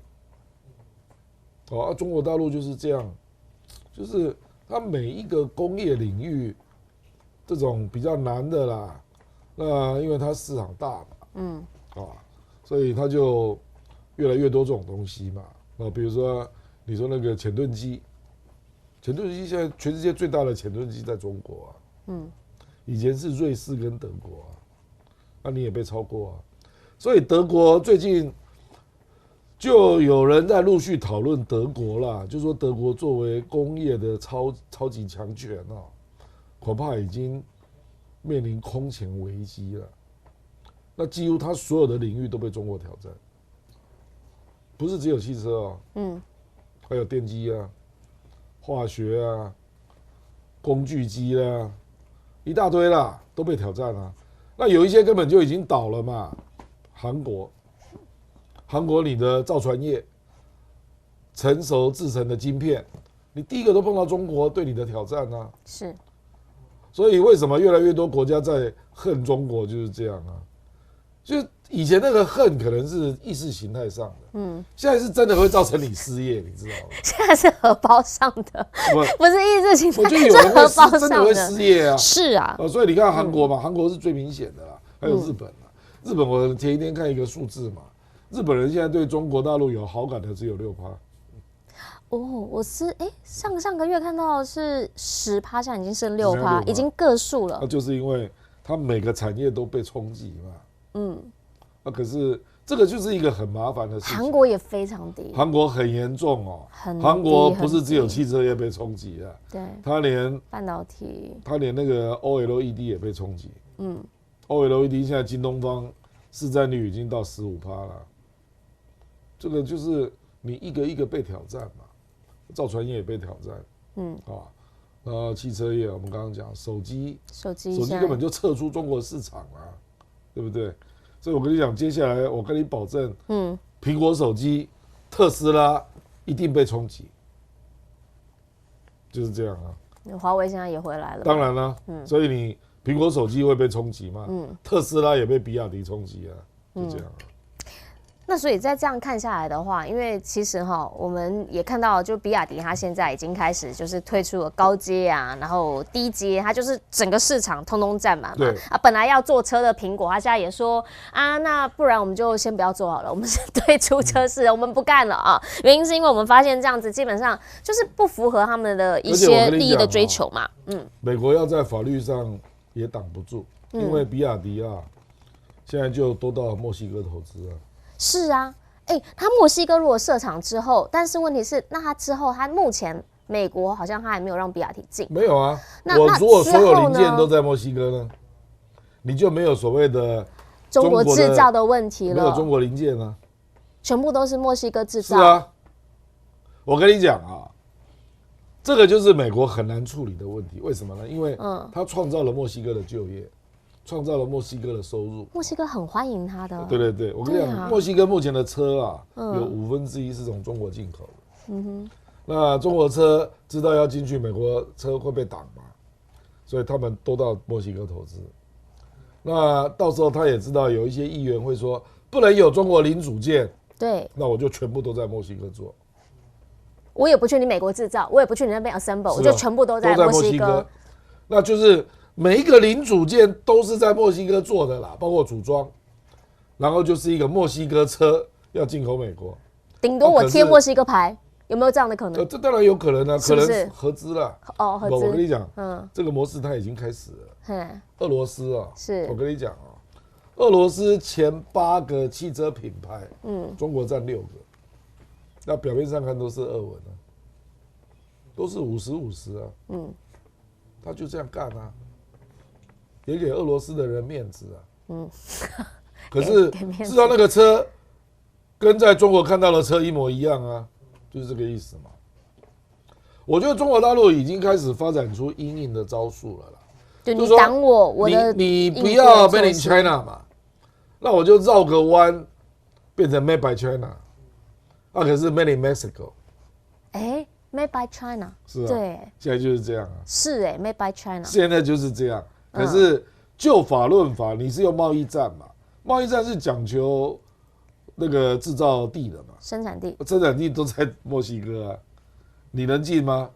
Speaker 2: 中国大陆就是这样，就是它每一个工业领域这种比较难的啦，那因为它市场大嘛，所以它就越来越多这种东西嘛。比如说你说那个潜盾机现在全世界最大的潜盾机在中国以前是瑞士跟德国那你也被超过所以德国最近就有人在陆续讨论德国啦，就说德国作为工业的超级强权恐怕已经面临空前危机了。那几乎它所有的领域都被中国挑战，不是只有汽车还有电机化学工具机一大堆啦，都被挑战那有一些根本就已经倒了嘛。韩国你的造船业成熟制成的晶片，你第一个都碰到中国对你的挑战
Speaker 1: 是，
Speaker 2: 所以为什么越来越多国家在恨中国就是这样就是以前那个恨可能是意识形态上的，现在是真的会造成你失业，你知道吗？
Speaker 1: 现在是荷包上的，不是意识形态，
Speaker 2: 我觉得有人
Speaker 1: 是荷包上的，
Speaker 2: 真的会失业
Speaker 1: 是
Speaker 2: 所以你看韩国嘛，韩国是最明显的啦，还有日本日本我前一天看一个数字嘛，日本人现在对中国大陆有好感的只有6%。
Speaker 1: 我是上个月看到的是10%，现在已经剩6%，已经个数了。
Speaker 2: 那就是因为它每个产业都被冲击嘛。可是这个就是一个很麻烦的事情。
Speaker 1: 韩国也非常低，
Speaker 2: 韩国很严重韩国不是只有汽车业被冲击
Speaker 1: 对，
Speaker 2: 它连
Speaker 1: 半导体，
Speaker 2: 它连那个 OLED 也被冲击。OLED 现在京东方市占率已经到15%了。这个就是你一个一个被挑战嘛，造船业也被挑战。汽车业我们刚刚讲，手机根本就撤出中国市场了，对不对？所以我跟你讲，接下来我跟你保证，苹果手机、特斯拉一定被冲击，就是这样
Speaker 1: 华为现在也回来了，
Speaker 2: 当然了，所以你苹果手机会被冲击嘛？特斯拉也被比亚迪冲击就这样
Speaker 1: 那所以在这样看下来的话，因为其实我们也看到，就比亚迪它现在已经开始就是推出了高阶啊，然后低阶，它就是整个市场通通占满嘛。
Speaker 2: 对
Speaker 1: 啊，本来要做车的苹果，它现在也说啊，那不然我们就先不要做好了，我们是退出车市，我们不干了啊。原因是因为我们发现这样子基本上就是不符合他们的一些利益的追求嘛。
Speaker 2: 美国要在法律上也挡不住，因为比亚迪啊，现在就都到墨西哥投资了。
Speaker 1: 是啊，他墨西哥如果设厂之后，但是问题是，那他之后他目前美国好像他还没有让比亚迪进。
Speaker 2: 没有啊，
Speaker 1: 那
Speaker 2: 我如果所有零件
Speaker 1: 之后呢
Speaker 2: 都在墨西哥呢，你就没有所谓的
Speaker 1: 中国制造的问题了，
Speaker 2: 没有中国零件啊，
Speaker 1: 全部都是墨西哥制造。
Speaker 2: 是啊，我跟你讲啊，这个就是美国很难处理的问题。为什么呢？因为它创造了墨西哥的就业，创造了墨西哥的收入。
Speaker 1: 墨西哥很欢迎他的。
Speaker 2: 对对对，我跟你讲，墨西哥目前的车啊，有1/5是从中国进口的。那中国车知道要进去美国车会被挡嘛，所以他们都到墨西哥投资。那到时候他也知道有一些议员会说不能有中国零组件，
Speaker 1: 对，
Speaker 2: 那我就全部都在墨西哥做。
Speaker 1: 我也不去你美国制造，我也不去你那边 assemble， 我就全部都在墨西哥。
Speaker 2: 那就是每一个零组件都是在墨西哥做的啦，包括组装，然后就是一个墨西哥车要进口美国，
Speaker 1: 顶多我贴墨西哥牌，有没有这样的可能？
Speaker 2: 这当然有可能啊，
Speaker 1: 是不是
Speaker 2: 可能合资了。
Speaker 1: 哦，合资。
Speaker 2: 我跟你讲，这个模式它已经开始了。俄罗斯啊，
Speaker 1: 是
Speaker 2: 我跟你讲啊，俄罗斯前8个汽车品牌，中国占6个。那表面上看都是俄文啊，都是50-50啊，他就这样干啊，也给俄罗斯的人面子啊，可是事实上那个车跟在中国看到的车一模一样啊，就是这个意思嘛。我觉得中国大陆已经开始发展出因应的招数了啦，
Speaker 1: 就你挡我的
Speaker 2: 你不要 Made in China 嘛，那我就绕个弯变成 Made by China。可是 Made in Mexico，
Speaker 1: Made by China，
Speaker 2: 是啊，
Speaker 1: 对，
Speaker 2: 现在就是这样啊，
Speaker 1: 是Made by China，
Speaker 2: 现在就是这样。可是就法论法，你是用贸易战嘛？贸易战是讲求那个制造地的嘛，
Speaker 1: 生产地
Speaker 2: 都在墨西哥啊，你能进吗？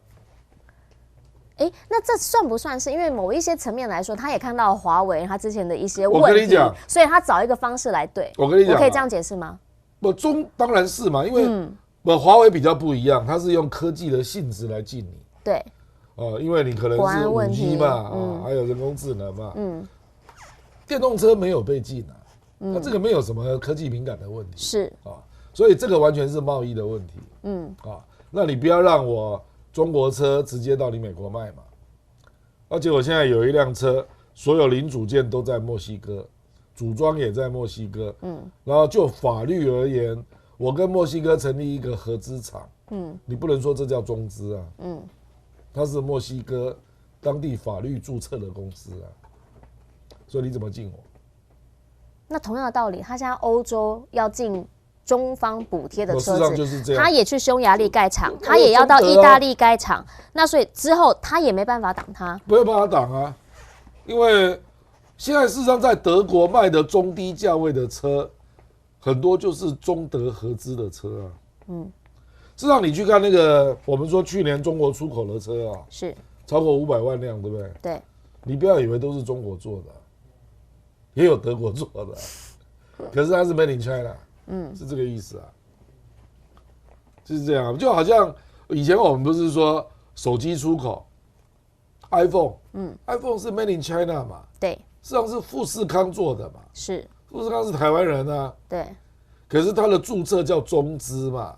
Speaker 1: 那这算不算是因为某一些层面来说，他也看到华为他之前的一些问题，
Speaker 2: 我跟你讲，
Speaker 1: 所以他找一个方式来对。
Speaker 2: 我跟你讲，
Speaker 1: 我可以这样解释吗？
Speaker 2: 当然是嘛，因为华为比较不一样，它是用科技的性质来进你。
Speaker 1: 对。
Speaker 2: 因为你可能是5G 嘛，还有人工智能嘛。电动车没有被禁啊，它这个没有什么科技敏感的问题。
Speaker 1: 是
Speaker 2: 啊，所以这个完全是贸易的问题。那你不要让我中国车直接到你美国卖嘛。而且我现在有一辆车，所有零组件都在墨西哥。组装也在墨西哥，然后就法律而言，我跟墨西哥成立一个合资厂，你不能说这叫中资啊，它是墨西哥当地法律注册的公司啊，所以你怎么进我？
Speaker 1: 那同样的道理，他现在欧洲要进中方补贴的车子，他也去匈牙利盖厂，他也要到意大利盖厂，那所以之后他也没办法挡他，
Speaker 2: 没有办法挡啊，因为。现在事实上，在德国卖的中低价位的车，很多就是中德合资的车啊。事实上，你去看那个，我们说去年中国出口的车啊，
Speaker 1: 是
Speaker 2: 超过500万辆，对不对？
Speaker 1: 对。
Speaker 2: 你不要以为都是中国做的，也有德国做的，可是它是 Made in China，是这个意思啊。就是这样，就好像以前我们不是说手机出口 ，iPhone，iPhone 是 Made in China 嘛？
Speaker 1: 对。
Speaker 2: 实际上是富士康做的嘛，
Speaker 1: 是
Speaker 2: 富士康是台湾人啊，
Speaker 1: 对，
Speaker 2: 可是他的注册叫中资嘛，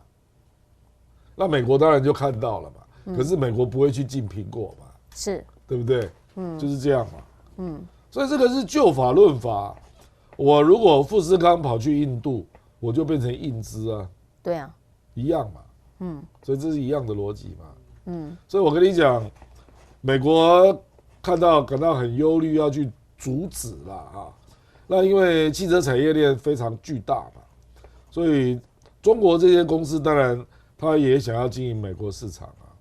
Speaker 2: 那美国当然就看到了嘛，可是美国不会去进苹果嘛，
Speaker 1: 是，
Speaker 2: 对不对？就是这样嘛，所以这个是就法论法，我如果富士康跑去印度，我就变成印资啊，
Speaker 1: 对啊，
Speaker 2: 一样嘛，所以这是一样的逻辑嘛，所以我跟你讲，美国感到很忧虑，要去阻止啦啊，那因为汽车产业链非常巨大嘛，所以中国这些公司当然他也想要经营美国市场啊。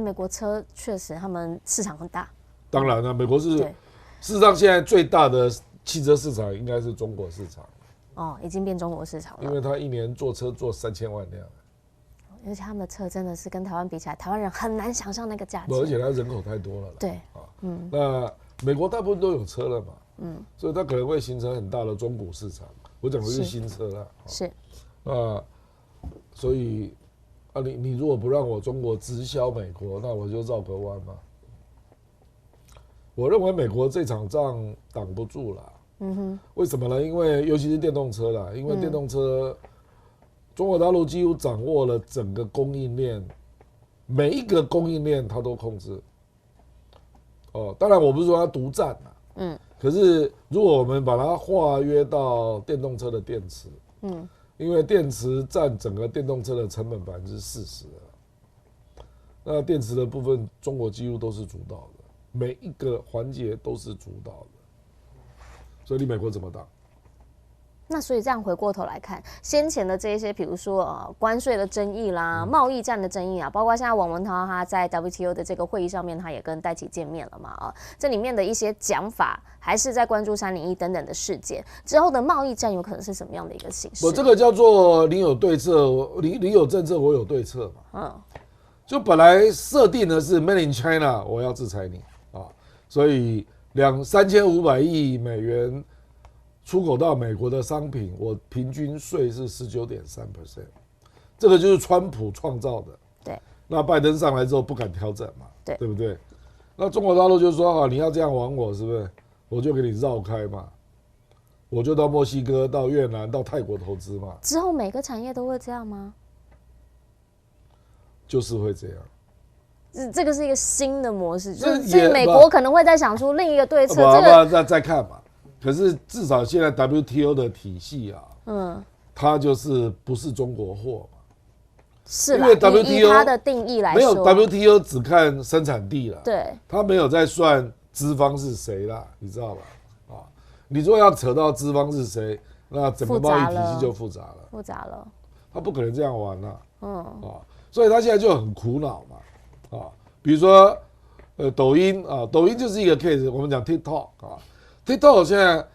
Speaker 1: 美国车确实他们市场很大。
Speaker 2: 当然了，美国是事实上现在最大的汽车市场应该是中国市场。
Speaker 1: 哦，已经变中国市场了。
Speaker 2: 因为他一年坐车坐3000万辆，
Speaker 1: 而且他们的车真的是跟台湾比起来，台湾人很难想象那个价钱。
Speaker 2: 而且他人口太多了啦。
Speaker 1: 对，
Speaker 2: 那美国大部分都有车了嘛，所以它可能会形成很大的中古市场。我讲的是新车啦。
Speaker 1: 是。
Speaker 2: 所以你如果不让我中国直销美国，那我就绕个弯嘛。我认为美国这场仗挡不住啦。为什么呢？因为尤其是电动车啦，因为电动车，中国大陆几乎掌握了整个供应链，每一个供应链它都控制。当然我不是说它独占啦，可是如果我们把它化约到电动车的电池，因为电池占整个电动车的成本40%，那电池的部分中国几乎都是主导的，每一个环节都是主导的，所以你美国怎么打？
Speaker 1: 那所以这样回过头来看，先前的这一些，比如说关税的争议啦、贸易战的争议啊，包括现在王文涛他在 WTO 的这个会议上面，他也跟戴琪见面了嘛这里面的一些讲法，还是在关注301等等的事件之后的贸易战，有可能是什么样的一个形式？
Speaker 2: 我这个叫做你有对策，你有政策，我有对策嘛。就本来设定的是 Made in China， 我要制裁你所以3500亿美元。出口到美国的商品，我平均税是19.3%，这个就是川普创造的。
Speaker 1: 对，
Speaker 2: 那拜登上来之后不敢调整嘛，
Speaker 1: 对
Speaker 2: 不对？那中国大陆就说你要这样玩我，是不是？我就给你绕开嘛，我就到墨西哥、到越南、到泰国投资嘛。
Speaker 1: 之后每个产业都会这样吗？
Speaker 2: 就是会这样。
Speaker 1: 这个是一个新的模式，就是美国可能会再想出另一个对策。
Speaker 2: 那再看嘛。可是至少现在 WTO 的体系它就是不是中国货嘛？
Speaker 1: 是啦，因为 WTO 它的定义来说，
Speaker 2: 没有 WTO 只看生产地啦，
Speaker 1: 对，
Speaker 2: 它没有在算资方是谁啦，你知道吧？你如果要扯到资方是谁，那整个贸易体系就复杂了，他不可能这样玩啦，所以他现在就很苦恼嘛，比如说抖音抖音就是一个 case， 我们讲 TikTok现在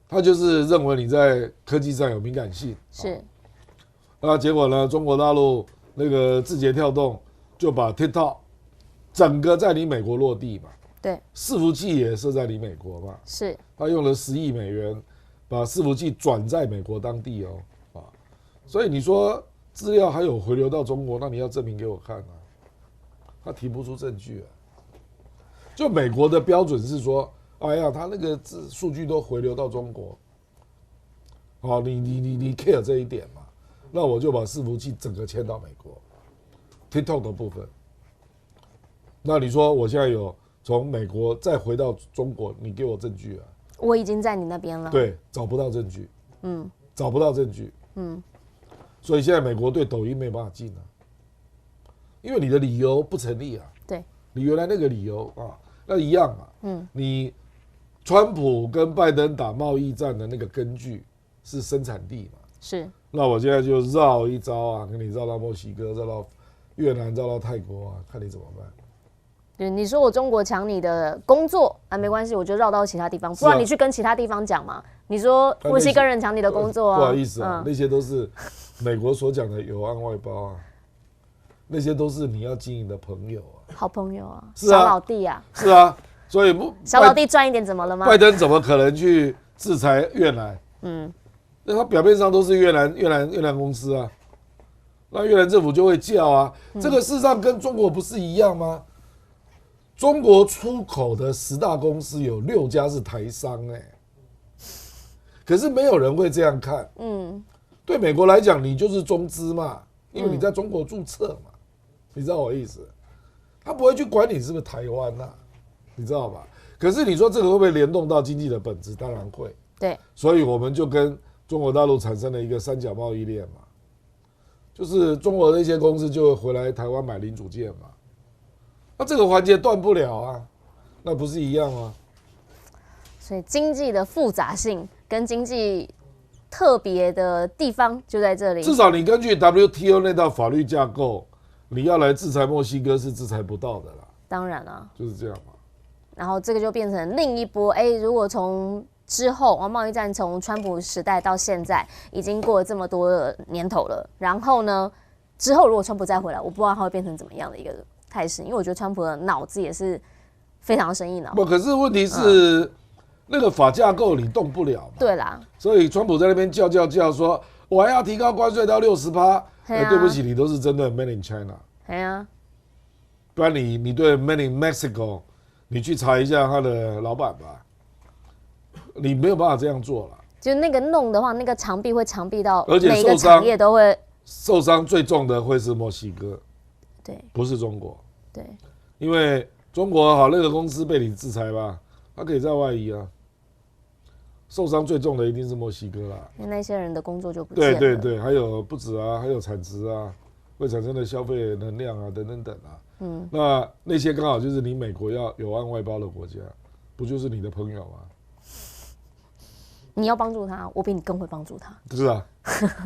Speaker 2: 他就是认为你在科技上有敏感性，
Speaker 1: 是，
Speaker 2: 结果呢，中国大陆那个字节跳动就把 TikTok 整个在你美国落地嘛，
Speaker 1: 对，
Speaker 2: 伺服器也设在你美国嘛，
Speaker 1: 是，
Speaker 2: 他用了10亿美元把伺服器转在美国当地所以你说资料还有回流到中国，那你要证明给我看他提不出证据就美国的标准是说。哎呀，他那个数据都回流到中国，你 care 这一点嘛？那我就把伺服器整个迁到美国 ，TikTok 的部分。那你说我现在有从美国再回到中国，你给我证据
Speaker 1: 我已经在你那边了。
Speaker 2: 对，找不到证据。找不到证据。所以现在美国对抖音没办法进因为你的理由不成立
Speaker 1: 对，
Speaker 2: 你原来那个理由那一样嘛。你。川普跟拜登打贸易战的那个根据是生产地嘛？
Speaker 1: 是。
Speaker 2: 那我现在就绕一招给你绕到墨西哥，绕到越南，绕到泰国看你怎么办。
Speaker 1: 对，你说我中国抢你的工作没关系，我就绕到其他地方，不然你去跟其他地方讲嘛。你说墨西哥人抢你的工作
Speaker 2: 不好意思那些都是美国所讲的有案外包那些都是你要经营的朋友
Speaker 1: 好朋友
Speaker 2: 是
Speaker 1: 小老弟
Speaker 2: 是所以
Speaker 1: 小老弟赚一点怎么了吗？
Speaker 2: 拜登怎么可能去制裁越南？那他表面上都是越南公司那越南政府就会叫这个事实上跟中国不是一样吗？中国出口的10大公司有6家是台商可是没有人会这样看。对美国来讲，你就是中资嘛，因为你在中国注册嘛，你知道我意思？他不会去管你是不是台湾你知道吧？可是你说这个会不会联动到经济的本质？当然会。
Speaker 1: 对，
Speaker 2: 所以我们就跟中国大陆产生了一个三角贸易链嘛，就是中国的一些公司就会回来台湾买零组件嘛，那这个环节断不了那不是一样吗？
Speaker 1: 所以经济的复杂性跟经济特别的地方就在这里。
Speaker 2: 至少你根据 WTO 那套法律架构，你要来制裁墨西哥是制裁不到的啦。
Speaker 1: 当然
Speaker 2: 就是这样嘛。
Speaker 1: 然后这个就变成另一波如果从之后，贸易战从川普时代到现在已经过了这么多的年头了。然后呢，之后如果川普再回来，我不知道他会变成怎么样的一个态势，因为我觉得川普的脑子也是非常生意脑。
Speaker 2: 不，可是问题是、那个法架构你动不了嘛。
Speaker 1: 对啦，
Speaker 2: 所以川普在那边叫说，我还要提高关税到60%。对不起，你都是针对 Made in China。
Speaker 1: 对啊，
Speaker 2: 不然你对 Made in Mexico， 你去查一下他的老板吧。你没有办法这样做了。
Speaker 1: 就那个弄的话，那个长臂会长臂到
Speaker 2: 而且
Speaker 1: 每一个产业都会
Speaker 2: 受伤最重的会是墨西哥，
Speaker 1: 对，
Speaker 2: 不是中国。
Speaker 1: 对，
Speaker 2: 因为中国好那个公司被你制裁吧，它可以在外移啊。受伤最重的一定是墨西哥啦，
Speaker 1: 因为那些人的工作就不见了。
Speaker 2: 对对对，还有不止啊，还有产值啊，会产生的消费能量啊，等等等啊。那些刚好就是你美国要有案外包的国家，不就是你的朋友吗？
Speaker 1: 你要帮助他，我比你更会帮助他。
Speaker 2: 是啊，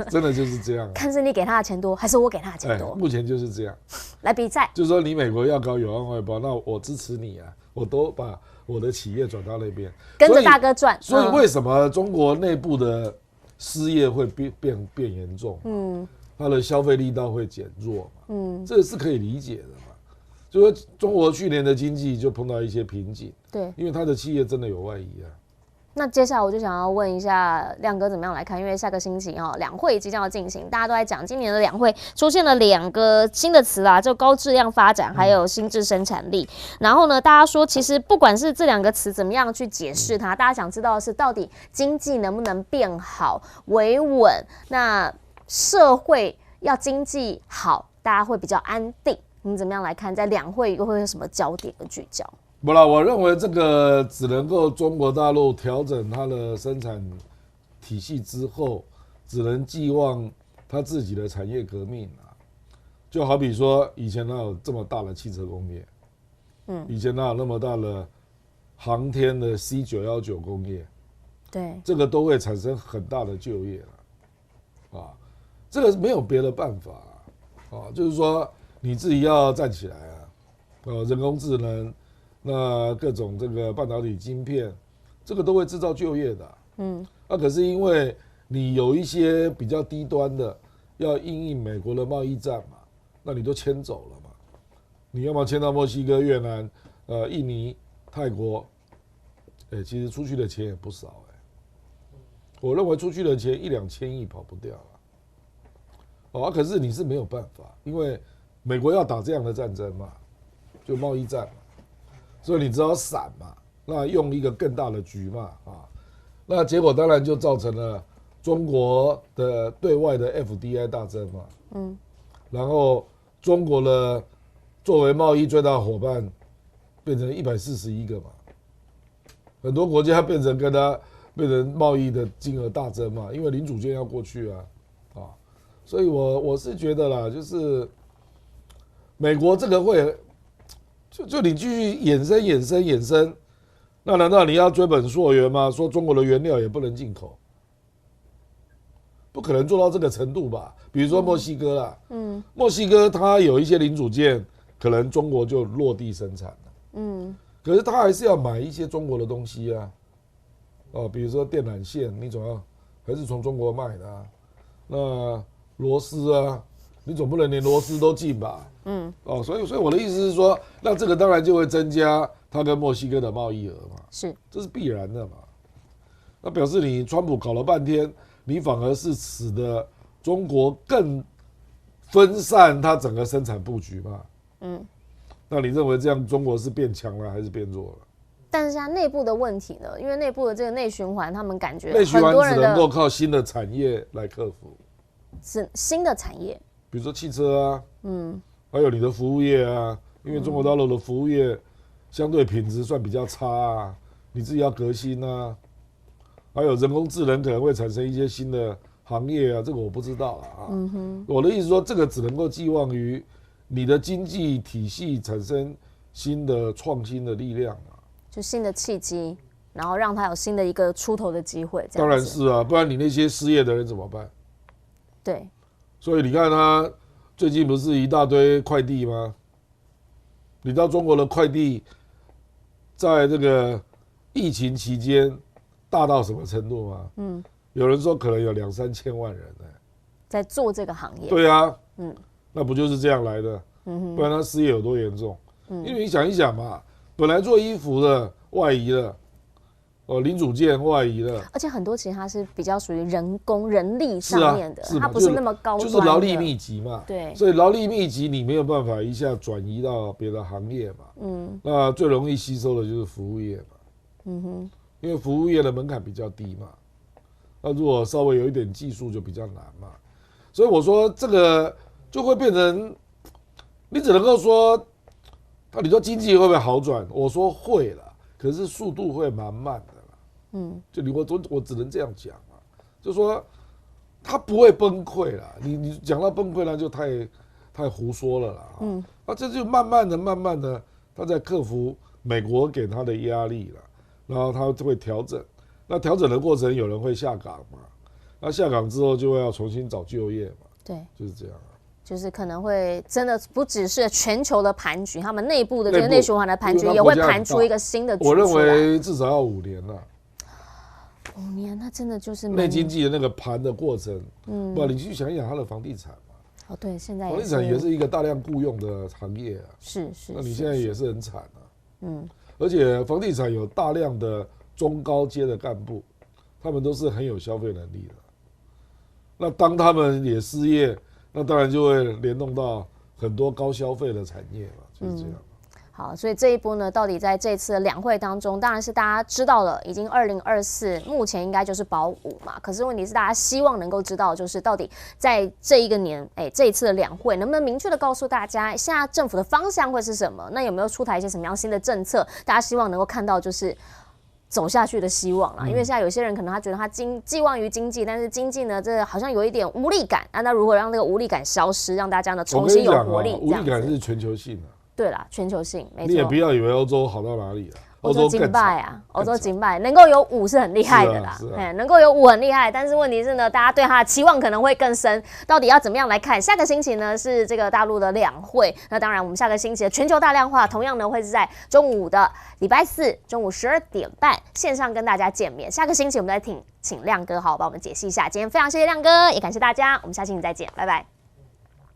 Speaker 2: 真的就是这样、啊。
Speaker 1: 看是你给他的钱多，还是我给他的钱多？
Speaker 2: 目前就是这样。
Speaker 1: 来比赛，
Speaker 2: 就是说你美国要搞有案外包，那我支持你啊，我都把我的企业转到那边，
Speaker 1: 跟着大哥赚。
Speaker 2: 所以为什么中国内部的失业会变严重？它的消费力道会减弱嘛？这是可以理解的嘛。就说中国去年的经济就碰到一些瓶颈，
Speaker 1: 对，
Speaker 2: 因为它的企业真的有外移啊。
Speaker 1: 那接下来我就想要问一下亮哥怎么样来看，因为下个星期两会即将要进行，大家都在讲今年的两会出现了2个新的词啦，就高质量发展还有新质生产力。然后呢，大家说其实不管是这2个词怎么样去解释它，大家想知道的是到底经济能不能变好维稳，那社会要经济好，大家会比较安定。你怎么样来看，在两会又会有什么焦点和聚焦？
Speaker 2: 不啦，我认为这个只能够中国大陆调整它的生产体系之后，只能寄望它自己的产业革命啊。就好比说，以前哪有这么大的汽车工业？以前哪有那么大的航天的 C919工业？
Speaker 1: 对，
Speaker 2: 这个都会产生很大的就业了啊。这个没有别的办法啊，就是说你自己要站起来啊，人工智能。那各种这个半导体晶片，这个都会制造就业的。那可是因为你有一些比较低端的，要因应美国的贸易战嘛，那你都迁走了嘛。你要么迁到墨西哥、越南、印尼、泰国，其实出去的钱也不少我认为出去的钱1-2千亿跑不掉了。可是你是没有办法，因为美国要打这样的战争嘛，就贸易战嘛。所以你只好闪嘛，那用一个更大的局嘛，那结果当然就造成了中国的对外的 FDI 大增嘛，然后中国的作为贸易最大伙伴变成141个嘛，很多国家变成跟它变成贸易的金额大增嘛，因为零组件要过去啊，所以我是觉得啦，就是美国这个会。就你继续衍生，那难道你要追本溯源吗？说中国的原料也不能进口，不可能做到这个程度吧？比如说墨西哥啦，墨西哥它有一些零组件，可能中国就落地生产了，可是它还是要买一些中国的东西啊，比如说电缆线，你总要还是从中国买的啊，那螺丝啊。你总不能连螺丝都进吧？所以我的意思是说，那这个当然就会增加它跟墨西哥的贸易额嘛，
Speaker 1: 是，
Speaker 2: 这是必然的嘛。那表示你川普搞了半天，你反而是使得中国更分散它整个生产布局嘛。那你认为这样中国是变强了还是变弱了？
Speaker 1: 但是现在内部的问题呢？因为内部的这个内循环，他们感觉
Speaker 2: 内循环只能够靠新的产业来克服，
Speaker 1: 是新的产业。
Speaker 2: 比如说汽车啊，还有你的服务业啊，因为中国大陆的服务业相对品质算比较差啊，你自己要革新啊，还有人工智能可能会产生一些新的行业啊，这个我不知道了啊。我的意思说，这个只能够寄望于你的经济体系产生新的创新的力量啊，
Speaker 1: 就新的契机，然后让它有新的一个出头的机会。
Speaker 2: 当然是啊，不然你那些失业的人怎么办？
Speaker 1: 对。
Speaker 2: 所以你看他最近不是一大堆快递吗？你到中国的快递，在这个疫情期间，大到什么程度吗？有人说可能有2、3千万人呢，
Speaker 1: 在做这个行业。
Speaker 2: 对啊，那不就是这样来的？不然他失业有多严重？因为你想一想嘛，本来做衣服的外移了，零组件外移了，
Speaker 1: 而且很多其实它是比较属于人力上面的，它不是那么高端的，
Speaker 2: 就是劳力密集嘛。
Speaker 1: 对，
Speaker 2: 所以劳力密集你没有办法一下转移到别的行业嘛。那最容易吸收的就是服务业嘛。因为服务业的门槛比较低嘛。那如果稍微有一点技术就比较难嘛。所以我说这个就会变成，你只能够说，你说经济会不会好转？我说会了，可是速度会蛮慢的。就我只能这样讲啊，就说他不会崩溃啦。你讲到崩溃那就太胡说了啦。这就慢慢的，他在克服美国给他的压力了，然后他会调整。那调整的过程，有人会下岗嘛？那下岗之后就会要重新找就业嘛？
Speaker 1: 对，
Speaker 2: 就是这样啊。
Speaker 1: 就是可能会真的不只是全球的盘局，他们内部的这个内循环的盘局也会盘出一个新的局出来。
Speaker 2: 我认为至少要5年了。
Speaker 1: 5年，那真的就是
Speaker 2: 内经济的那个盘的过程。不，你去想一想它的房地产嘛。
Speaker 1: 哦，对，现在
Speaker 2: 房地产也是一个大量雇佣的行业啊。
Speaker 1: 是。
Speaker 2: 那你现在也是很惨啊。而且房地产有大量的中高阶的干部，他们都是很有消费能力的。那当他们也失业，那当然就会联动到很多高消费的产业嘛，就是这样。
Speaker 1: 好，所以这一波呢，到底在这次的两会当中，当然是大家知道了，已经2024，目前应该就是保5嘛。可是问题是，大家希望能够知道，就是到底在这一个年，这一次的两会，能不能明确的告诉大家，现在政府的方向会是什么？那有没有出台一些什么样新的政策？大家希望能够看到，就是走下去的希望啦。因为现在有些人可能他觉得他寄望于经济，但是经济呢，这好像有一点无力感。那如何让这个无力感消失，让大家呢重新有活力？
Speaker 2: 无力感是全球性的。
Speaker 1: 对啦，全球性，没错。
Speaker 2: 你也不要以为欧洲好到哪里了，
Speaker 1: 欧洲敬拜啊，欧洲敬拜能够有5是很厉害的啦，能够有5很厉害。但是问题是呢，大家对它的期望可能会更深。到底要怎么样来看？下个星期呢是这个大陆的两会，那当然我们下个星期的全球大量化同样呢会是在中午的礼拜4中午12点半线上跟大家见面。下个星期我们再请亮哥好帮我们解析一下。今天非常谢谢亮哥，也感谢大家，我们下星期再见，拜拜。